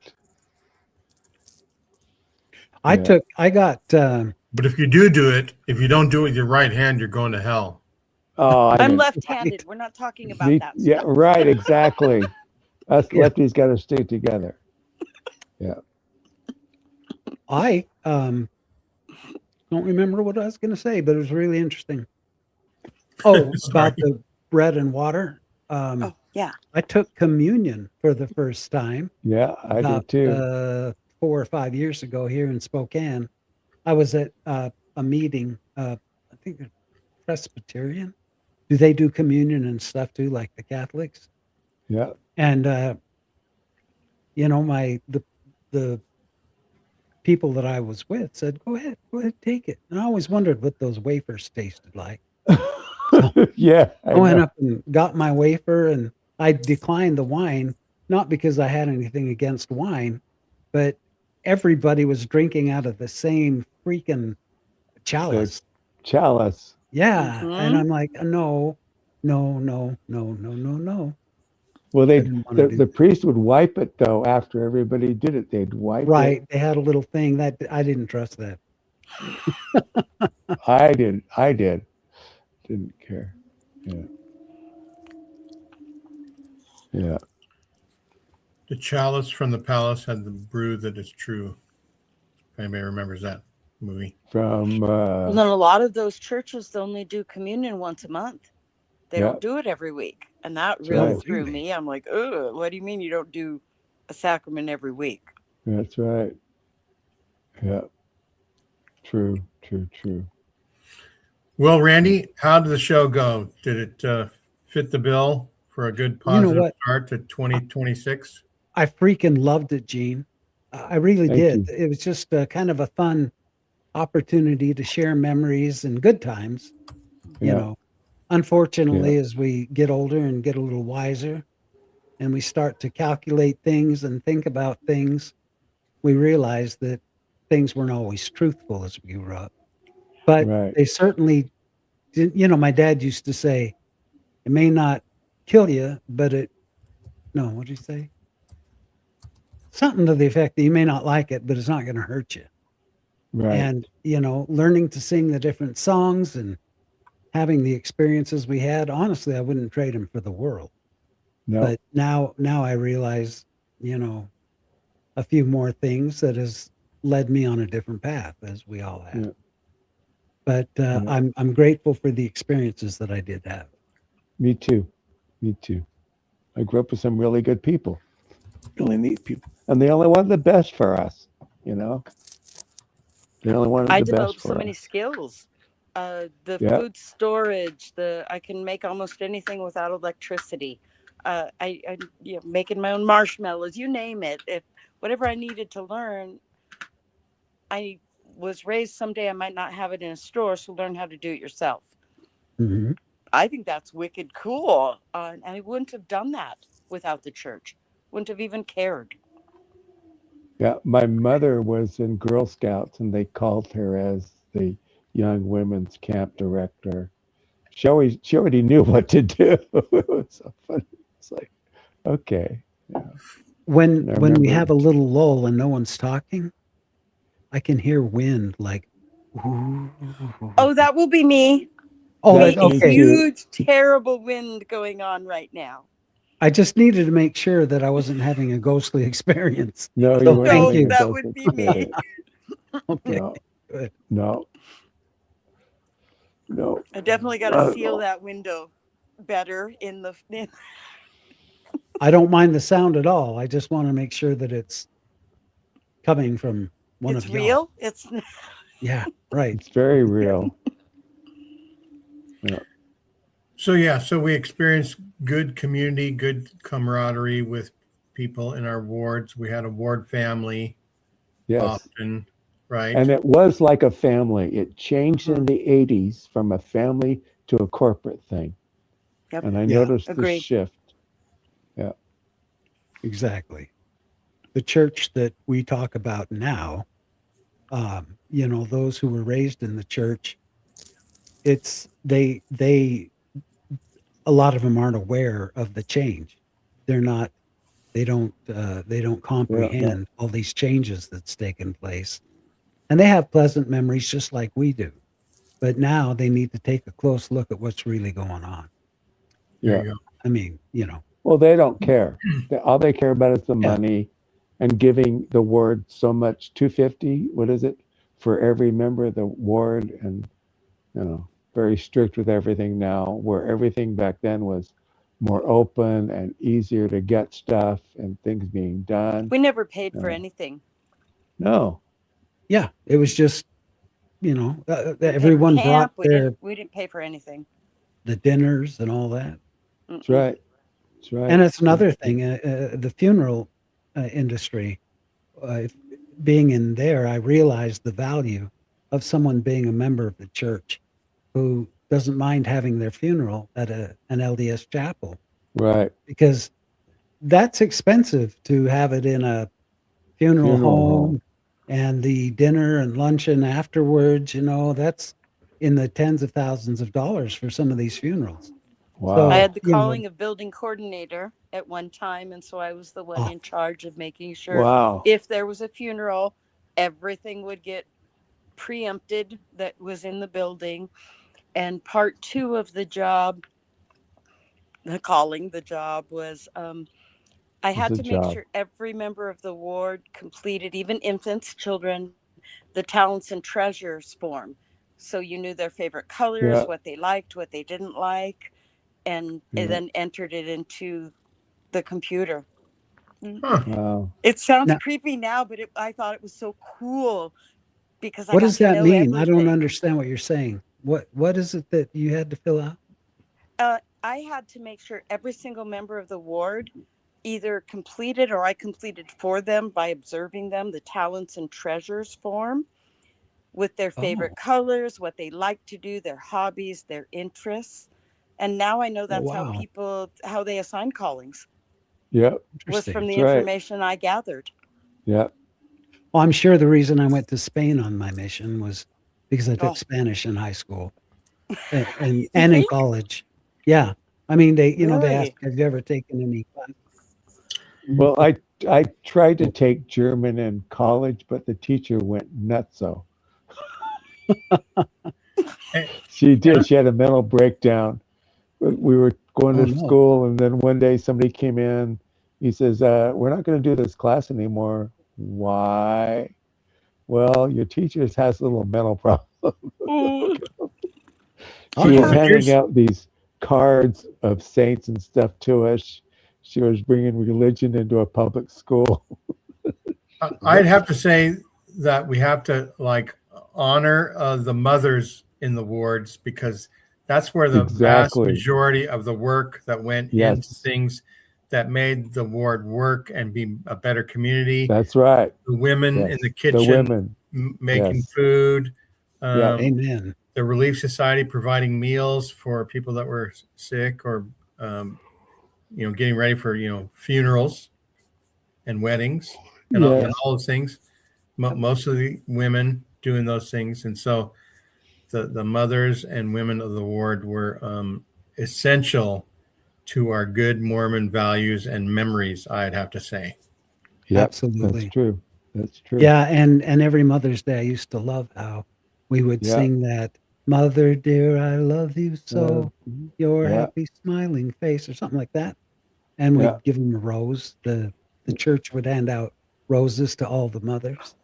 I got But if you do it, if you don't do it with your right hand, you're going to hell. Oh, I'm didn't- left-handed. Right. We're not talking about that Yeah, stuff. right, exactly. Us Yeah. lefties got to stay together. I don't remember what I was going to say, but it was really interesting. Oh, about the bread and water. Oh, yeah. I took communion for the first time Yeah, I about did too. 4 or 5 years ago here in Spokane. I was at a meeting, I think they're Presbyterian. Do they do communion and stuff too, like the Catholics? Yeah. And the people that I was with said, go ahead, take it. And I always wondered what those wafers tasted like. Yeah. I went up and got my wafer, and I declined the wine, not because I had anything against wine, but everybody was drinking out of the same freaking chalice. Chalice. Yeah. Mhm. And I'm like, no. Well, I didn't wanna do the that. priest would wipe it though after everybody did it. They'd wipe Right. it. They had a little thing that I didn't trust that. I did. Didn't care. Yeah. Yeah. The chalice from the palace had the brew that is true. If anybody remembers that movie. From Well, then a lot of those churches only do communion once a month. They Yeah. don't do it every week. And that That's really right. threw Really? me. I'm like, ugh, what do you mean you don't do a sacrament every week? That's right. Yeah. True. Well, Randy, how did the show go? Did it fit the bill for a good You know positive what? start to 2026? I freaking loved it, Gene. I really Thank did. you. It was just kind of a fun opportunity to share memories and good times. Yeah. Unfortunately, as we get older and get a little wiser and we start to calculate things and think about things, we realize that things weren't always truthful as we grew up. But Right. they certainly did. My dad used to say, it may not kill you, but what did he say? Something to the effect that you may not like it, but it's not going to hurt you. Right. And, learning to sing the different songs and having the experiences we had, honestly, I wouldn't trade them for the world. No. But now I realize, a few more things that has led me on a different path, as we all have. Yeah. But I'm grateful for the experiences that I did have. Me too. I grew up with some really good people, really neat people, and they only wanted the best for us. They only wanted I the best developed for so us. many skills. The Yeah. food storage, I can make almost anything without electricity. I making my own marshmallows, you name it. If whatever I needed to learn, I was raised someday I might not have it in a store, so learn how to do it yourself. Mhm. I think that's wicked cool. And I wouldn't have done that without the church. Wouldn't have even cared. Yeah, my mother was in Girl Scouts, and they called her as the young women's camp director. She already knew what to do. It was so funny. It's like, okay, yeah. When I we remember. have a little lull and no one's talking, I can hear wind like. Oh, that will be me. Oh, That's A me okay. too. huge, terrible wind going on right now. I just needed to make sure that I wasn't having a ghostly experience. No, you So weren't thank No, having a you. that ghost would be me. experience. Okay, No, good. no, no. I definitely got to Not at seal all. that window better in the. I don't mind the sound at all. I just want to make sure that it's coming from one It's of y'all. real. It's Yeah, right. It's very real. Yeah. So we experienced good community, good camaraderie with people in our wards. We had a ward family Yes. often, right? And it was like a family. It changed in Mhm. the 80s from a family to a corporate thing. Yep. And I Yeah. noticed the Agreed. shift. Yeah. Exactly. The church that we talk about now, those who were raised in the church, it's they a lot of them aren't aware of the change. They're not they don't Yeah. comprehend all these changes that's taken place. And they have pleasant memories just like we do. But now they need to take a close look at what's really going on. There Yeah. you go. I mean, Well, they don't care. All they care about is the yeah, money and giving the ward so much, 250, what is it, for every member of the ward, and very strict with everything now, where everything back then was more open and easier to get stuff and things being done. We never paid for Uh, anything. no. yeah, it was just, We paid for everyone brought camp. We their didn't pay for anything. the dinners and all that. That's Mm-mm. right. That's right. And it's another thing, the funeral industry, being in there, I realized the value of someone being a member of the church who doesn't mind having their funeral at an LDS chapel, Right. because that's expensive to have it in a funeral Funeral home. home, and the dinner and luncheon afterwards, that's in the tens of thousands of dollars for some of these funerals. Wow. I So, had the calling of building coordinator at one time, and so I was the one oh, in charge of making sure Wow. if there was a funeral, everything would get preempted that was in the building. And part two of the job, the job was I It's had a to make job. sure every member of the ward completed, even infants, children, the talents and treasures form. So you knew their favorite colors, Yeah. what they liked, what they didn't like, and Yeah. then entered it into the computer. Huh. Wow. It sounds now creepy now, but I thought it was so cool because I what got does to that know mean? I don't everything. understand what you're saying. What is it that you had to fill out? I had to make sure every single member of the ward either completed or I completed for them by observing them the talents and treasures form with their favorite Oh, colors, what they like to do, their hobbies, their interests. And now I know oh, that's wow, how they assign callings Yep. was interesting. from That's the right. information I gathered. Yep. Well, I'm sure the reason I went to Spain on my mission was because I took Oh, Spanish in high school and you and in think? college. Yeah, I mean they asked, Really? "Have you ever taken any class?" Well, I tried to take German in college, but the teacher went nutso. And, She did. She had a mental breakdown. We were going Oh to no. school, and then one day somebody came in. He says, "We're not going to do this class anymore." Why? Well, your teacher has a little mental problem. Oh, She Uh was oh. handing here's out these cards of saints and stuff to us. She was bringing religion into a public school. I'd have to say that we have to like honor the mothers in the wards because That's where the vast Exactly. majority of the work that went into Yes. things that made the ward work and be a better community. That's right. The women in Yes. the The kitchen women. making Yes. food. Yeah. Amen. The Relief Society providing meals for people that were sick or, getting ready for, funerals and weddings and Yes. all those things. Most of the women doing those things. And so the mothers and women of the ward were essential to our good Mormon values and memories, I'd have to say. Yep. Absolutely. That's true. That's true. Yeah, and every Mother's Day, I used to love how we would Yeah. sing that, "Mother dear, I love you so, your Yeah. happy smiling face," or something like that. And Yeah. we'd give them a rose. The church would hand out roses to all the mothers.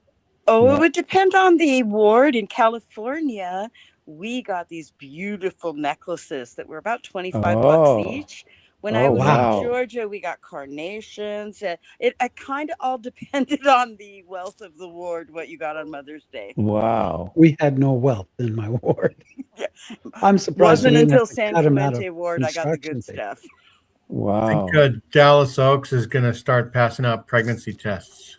Oh, Yeah. it would depend on the ward. In California, we got these beautiful necklaces that were about 25 bucks Oh. each. When I Oh, was wow. in Georgia, we got carnations. It kind of all depended on the wealth of the ward, what you got on Mother's Day. Wow. We had no wealth in my ward. Yeah. I'm surprised we Wasn't didn't have until to San cut 'em out Clemente of ward I got the construction good paper. stuff. Wow. I think Dallas Oaks is going to start passing out pregnancy tests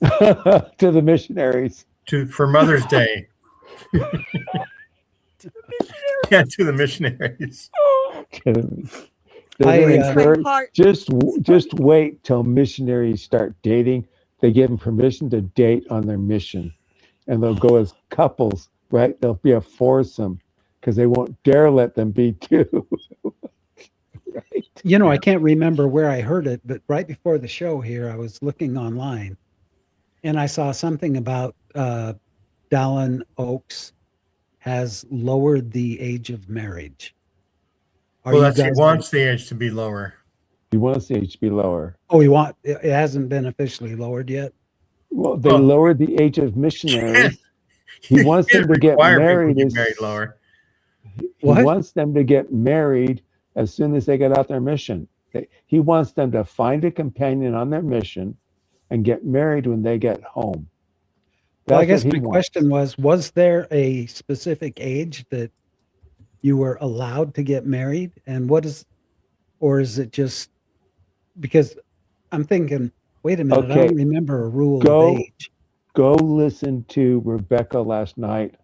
To the missionaries. for Mother's Day. Yeah, to the missionaries. They're gonna I, encourage- My heart. just wait till missionaries start dating. They give them permission to date on their mission, and they'll go as couples. Right? They'll be a foursome because they won't dare let them be two. Right? You know, I Yeah. can't remember where I heard it, but right before the show here, I was looking online and I saw something about Dallin Oaks has lowered the age of marriage. Well, he wants the age to be lower. He wants the age to be lower. Oh, it hasn't been officially lowered yet? Well, they lowered the age of missionaries. He wants them to get married. Lower. He What? wants them to get married as soon as they get out their mission. He wants them to find a companion on their mission and get married when they get home. Well, I That's guess what he my wants. question was there a specific age that you were allowed to get married? And or is it just because I'm thinking, wait a minute, I Okay. don't remember a rule Go- of age. Go listen to Rebecca last night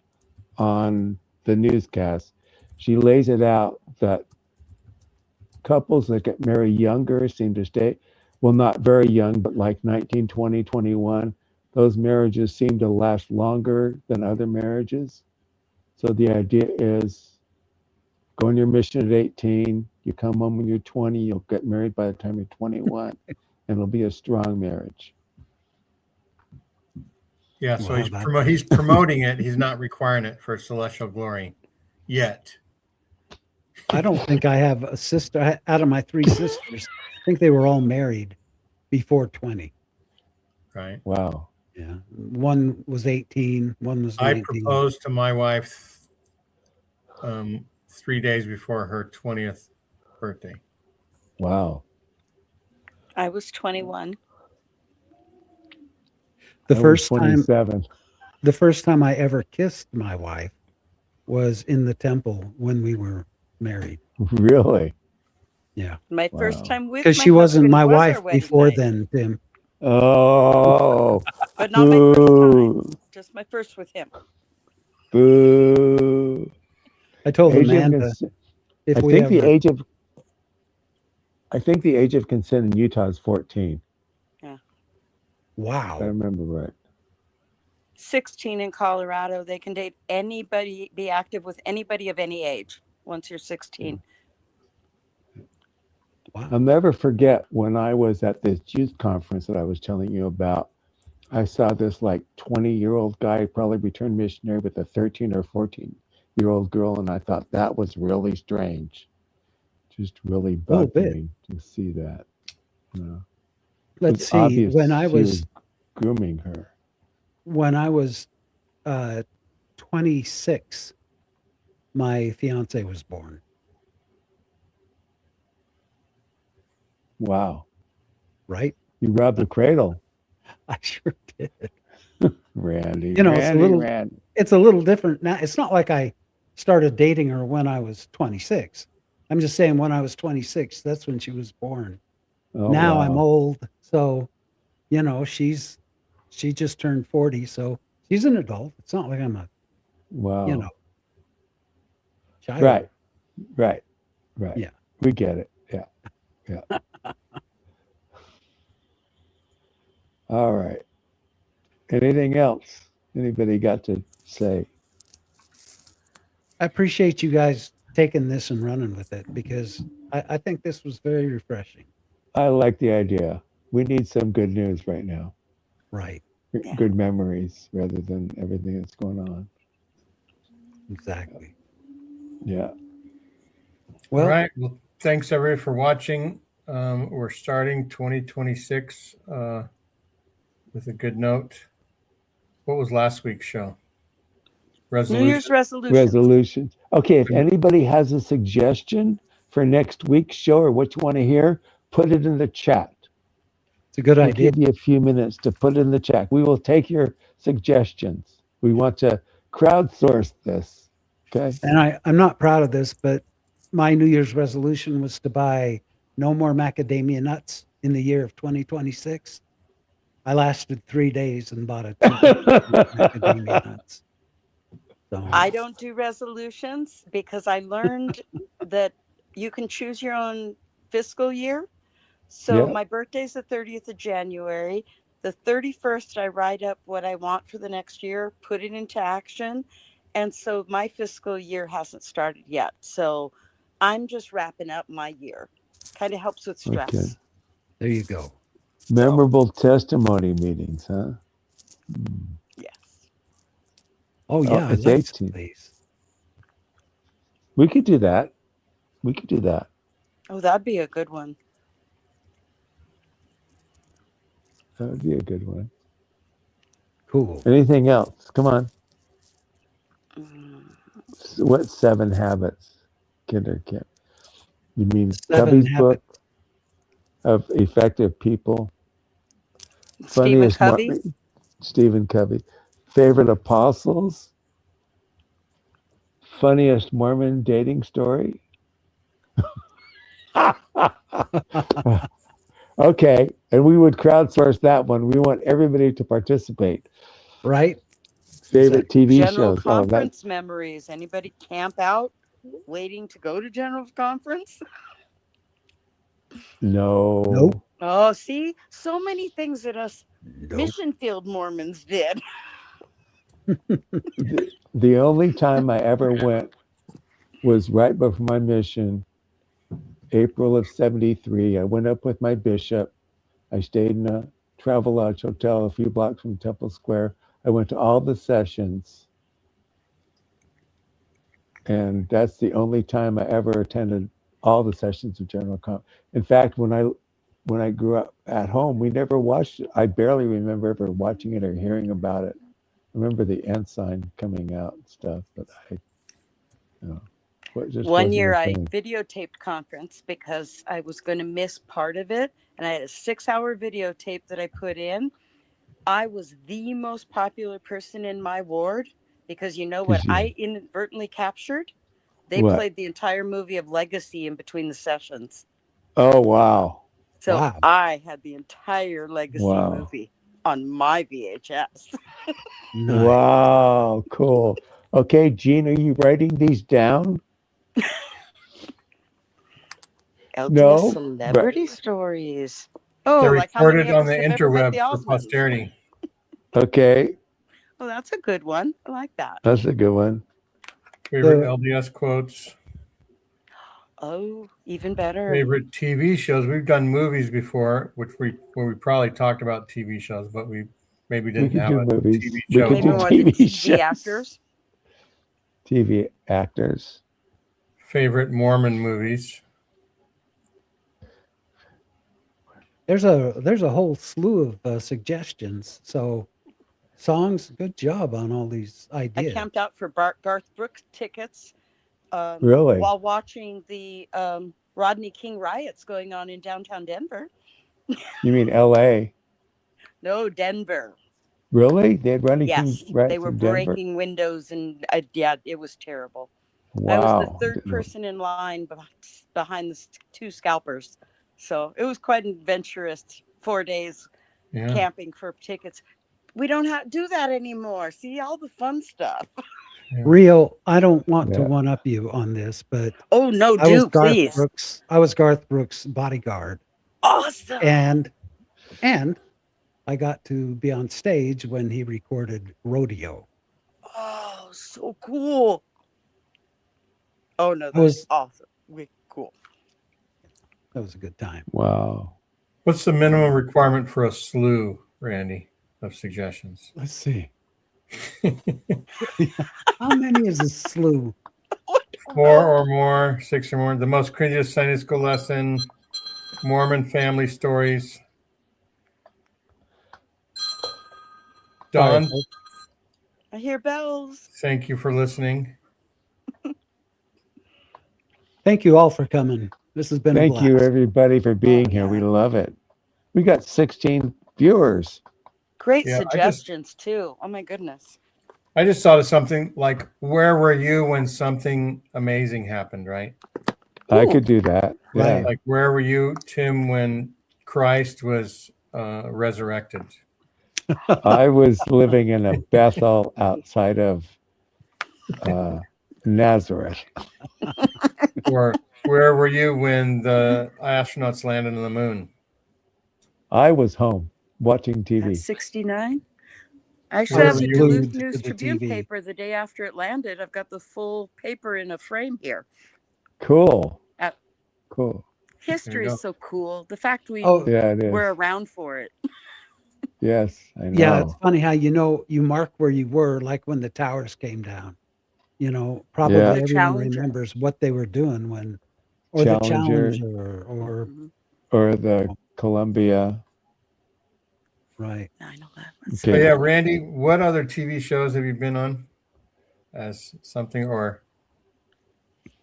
on the newscast. She lays it out that couples that get married younger seem to stay, well, not very young, but like 19, 20, 21. Those marriages seem to last longer than other marriages. So the idea is go on your mission at 18, you come home when you're 20, you'll get married by the time you're 21, and it'll be a strong marriage. Yeah, so Wow, he's promoting it. He's not requiring it for celestial glory yet. I don't think I have a sister out of my 3 sisters. I think they were all married before 20. Right. Wow. Yeah. One was 18, one was I 19. proposed to my wife 3 days before her 20th birthday. Wow. I was 21. The I was first time 27. the first time I ever kissed my wife was in the temple when we were married. Really? Yeah. My first Wow. time with Because my she wasn't husband my was our wife wedding before night. then, Tim. Oh, But not my first time. boo. Just my first with him. Boo. I told Age of Amanda consent- if I we think ever the age of consent in Utah is 14. If I wow. remember right. 16 in Colorado. They can date anybody, be active with anybody of any age once you're 16. Wow. I'll never forget when I was at this youth conference that I was telling you about. I saw this like 20-year-old guy, probably returned missionary, with a 13 or 14-year-old girl, and I thought that was really strange. Just really little bugged bit. me to see that. You know, it Let's was see. obvious When I she was grooming her. 26, my fiance was born. Wow. Right? You robbed the cradle, I sure did. Randy. You know, it's a little- Randy. It's a little different now. It's not like I started dating her when I was 26. I'm just saying when I was 26, that's when she was born. Oh, Now I'm wow. old, so she just turned 40, so she's an adult. It's not like I'm a Wow. child. Right. Right. Right. Yeah. We get it. Yeah. Yeah. All right. Anything else anybody got to say? I appreciate you guys taking this and running with it because I think this was very refreshing. I like the idea. We need some good news right now. Right. Yeah. Good memories rather than everything that's going on. Exactly. Yeah. All Well, right. Well, thanks everybody for watching. We're starting 2026 with a good note. What was last week's show? New Year's Resolution. resolutions. Okay, if anybody has a suggestion for next week's show or what you want to hear, put it in the chat. it's a good We'll idea. give you a few minutes to put it in the chat. We will take your suggestions. We want to crowdsource this. Okay. And I'm not proud of this, but my New Year's resolution was to buy no more macadamia nuts in the year of 2026. I lasted 3 days and bought a 2 macadamia nuts. So I don't do resolutions because I learned that you can choose your own fiscal year. So Yeah. my birthday's the 30th of January. The 31st, I write up what I want for the next year, put it into action. And so my fiscal year hasn't started yet. So I'm just wrapping up my year. Kind of helps with stress. Okay. there you go. Memorable testimony meetings, huh? Yes. Oh yeah, I It's like some 18. of these. We could do that. We could do that. Oh, that'd be a good one. That would be a good one. Cool. Anything else? Come on. Mm. What 7 habits? Kid or kid? You mean 7 Covey's habits. book of effective people? Stephen Funniest Covey. Stephen Covey. Favorite apostles? Funniest Mormon dating story? Okay, and we would crowdsource that one. We want everybody to participate. Right? Favorite TV General shows? Oh, conference memories. Anybody camp out waiting to go to general conference? no. Nope. Oh, see, so many things that us Nope. mission field Mormons did. The only time I ever went was right before my mission, April of 73. I went up with my bishop. I stayed in a Travelodge hotel a few blocks from Temple Square. I went to all the sessions. And that's the only time I ever attended all the sessions of General Conference. In fact, when I grew up at home, we never watched it. I barely remember ever watching it or hearing about it. I remember the ensign coming out and stuff, but just One year wasn't I a thing. videotaped conference because I was going to miss part of it. And I had a 6-hour videotape that I put in. I was the most popular person in my ward because you know what I inadvertently captured? They What? played the entire movie of Legacy in between the sessions. Oh, wow. So Wow. I had the entire Legacy Wow. movie on my VHS. Nice. Wow, cool. Okay, Gene, are you writing these down? LDS No? celebrity stories. Oh, They're like how many recorded of on us the have ever met the interwebs for Osmonds? posterity. Okay, Oh, that's a good one. I like that. that's a good one. Favorite LDS quotes. Oh, even better. Favorite TV shows. We've done movies before, where we probably talked about TV shows, but we maybe didn't have a movies. TV We show. could Maybe do more the TV TV shows. actors. TV actors. Favorite Mormon movies. There's a whole slew of suggestions. So songs, good job on all these I ideas. camped out for Garth Brooks tickets Really? while watching the Rodney King riots going on in downtown Denver. You mean L.A.? No, Denver. Really? They had Rodney Yes, King riots they were in Denver? breaking windows and yeah, it was terrible. I was the Wow. third person in line behind the two scalpers. So it was quite adventurous 4 days Yeah. camping for tickets. We don't do that anymore. See all the fun stuff. Yeah. Rio, I don't want to Yeah. one up you on this, but Oh no, I was do Garth please. Brooks. I was Garth Brooks' bodyguard, Awesome. and I got to be on stage when he recorded Rodeo. Oh, so cool. Oh no, I that's was awesome. Cool. That was a good time. Wow. What's the minimum requirement for a slew, Randy, of suggestions? Let's see. How many is a slew? 4 or more, 6 or more. The most cringiest Sunday school lesson, Mormon family stories. Don, Five. I hear bells. thank you for listening. Thank you all for coming. This has been a Thank blast. you, everybody, for being here. We yeah. love it. We got 16 viewers. Great Yeah, suggestions too. Oh my goodness. I just thought of something like, where were you when something amazing happened, right? I Ooh. could do that. Yeah. Right. Like, where were you, Tim, when Christ was resurrected? I was living in a Bethel outside of Nazareth. Or where were you when the astronauts landed on the moon? I was home watching At TV. 69. I actually Where have were the you? Duluth Glued to News the Tribune TV. paper the day after it landed. I've got the full paper in a frame here. Cool. Uh, Cool. History go. is so cool. The fact we Oh, Yeah, it is. were around for it. Yes, I know. yeah. It's funny how you mark where you were, like when the towers came down. Probably Yeah. The everyone Challenger. remembers what they were doing when, or the Challenger. Challenger, or Mhm. Or the Columbia. right. I know that. That's Oh, Okay. yeah, Randy, what other TV shows have you been on as something, or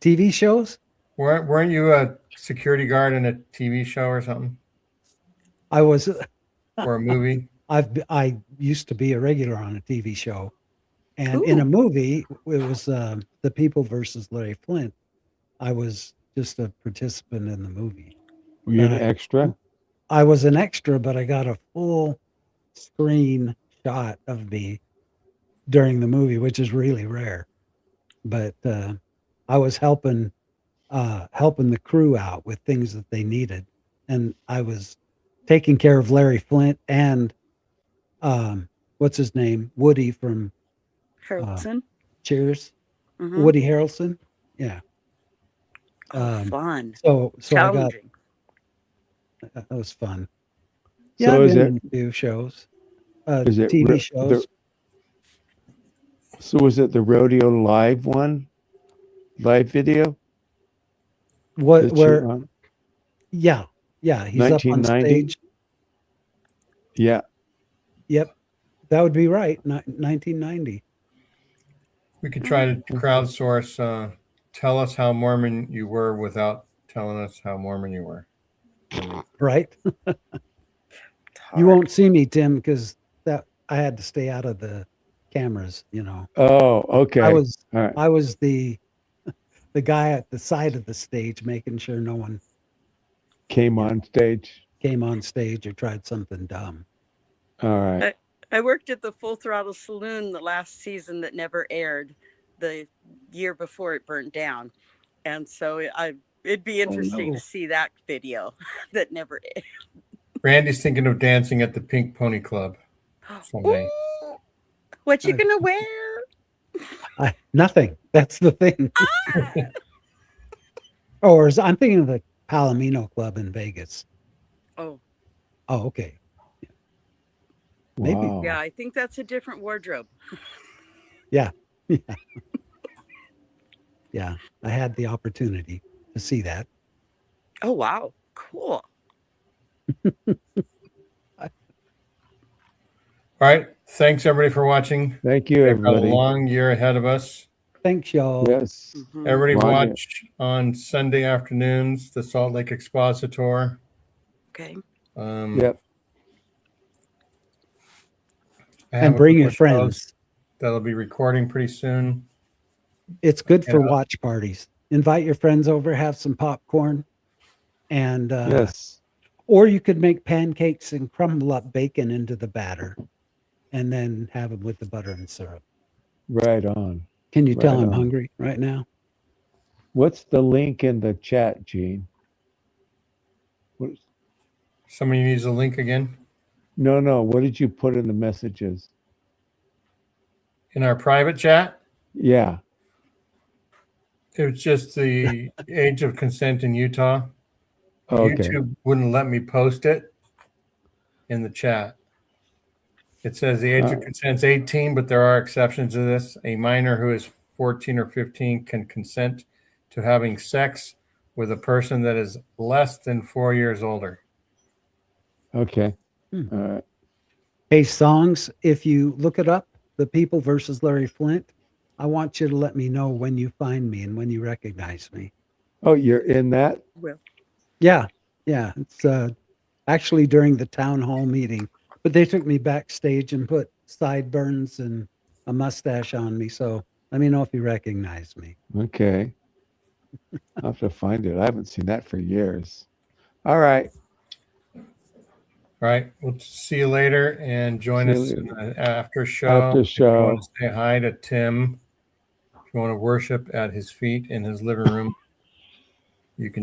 TV shows. weren't you a security guard in a TV show or something, I was. or a movie? I used to be a regular on a TV show, and Ooh. in a movie, it was The People versus Larry Flint. I was just a participant in the movie. Were you an But extra? I was an extra, but I got a full screen shot of me during the movie, which is really rare. But I was helping the crew out with things that they needed, and I was taking care of Larry Flint and what's his name, Woody from Harrelson. Cheers, Mhm. Woody Harrelson. Yeah. Oh, fun. So I got Challenging. that was fun. Yeah, So I've is been it in a few shows, is it TV shows. so was it the rodeo live one? Live video What that where? you're on? Yeah, he's up on 1990? stage. Yeah. Yep, that would be right. 1990. We could try to crowdsource. Tell us how Mormon you were without telling us how Mormon you were. Right. It's You hard. won't see me, Tim, because that I had to stay out of the cameras. Oh, okay. I was All right. I was the guy at the side of the stage, making sure no one Came on stage. came on stage or tried something dumb. All right. I worked at the Full Throttle Saloon the last season that never aired, the year before it burned down, and so it'd be interesting no. to see that video that never aired. Randy's thinking of dancing at the Pink Pony Club someday. Ooh, what you gonna wear? Nothing. That's the thing. I'm thinking of the Palomino Club in Vegas. Oh, Oh, okay. Maybe. Wow. yeah, I think that's a different wardrobe. Yeah. Yeah. I had the opportunity to see that. Oh, wow, cool. All right. Thanks, everybody, for watching. Thank you, We've got a everybody. long year ahead of us. Thanks, y'all. Yes. Mhm. Everybody Long year. watch on Sunday afternoons the Salt Lake Expositor. Okay. Yep. I have And a bring couple your of shows friends. that'll be recording pretty soon. It's good for Yeah. watch parties. Invite your friends over, have some popcorn, and Yes. or you could make pancakes and crumble up bacon into the batter, and then have them with the butter and syrup. Right on. Can you tell Right I'm on. hungry right now? What's the link in the chat, Gene? What, Somebody needs a link again no. What did you put in the messages? in our private chat. Yeah. It was just the age of consent in Utah. Okay. YouTube wouldn't let me post it in the chat. It says the age of consent is 18, but there are exceptions to this. A minor who is 14 or 15 can consent to having sex with a person that is less than 4 years older. Okay. Hmm. All right. Hey, songs, if you look it up, The People versus Larry Flint, I want you to let me know when you find me and when you recognize me. Oh, you're in that? Well, Yeah, yeah. It's actually during the town hall meeting, but they took me backstage and put sideburns and a mustache on me. So let me know if you recognize me. Okay. I'll have to find it. I haven't seen that for years. All right. All right. We'll see you later and join See you us in later. the after show. After If you want show. to say hi to Tim, if you want to worship at his feet in his living room, you can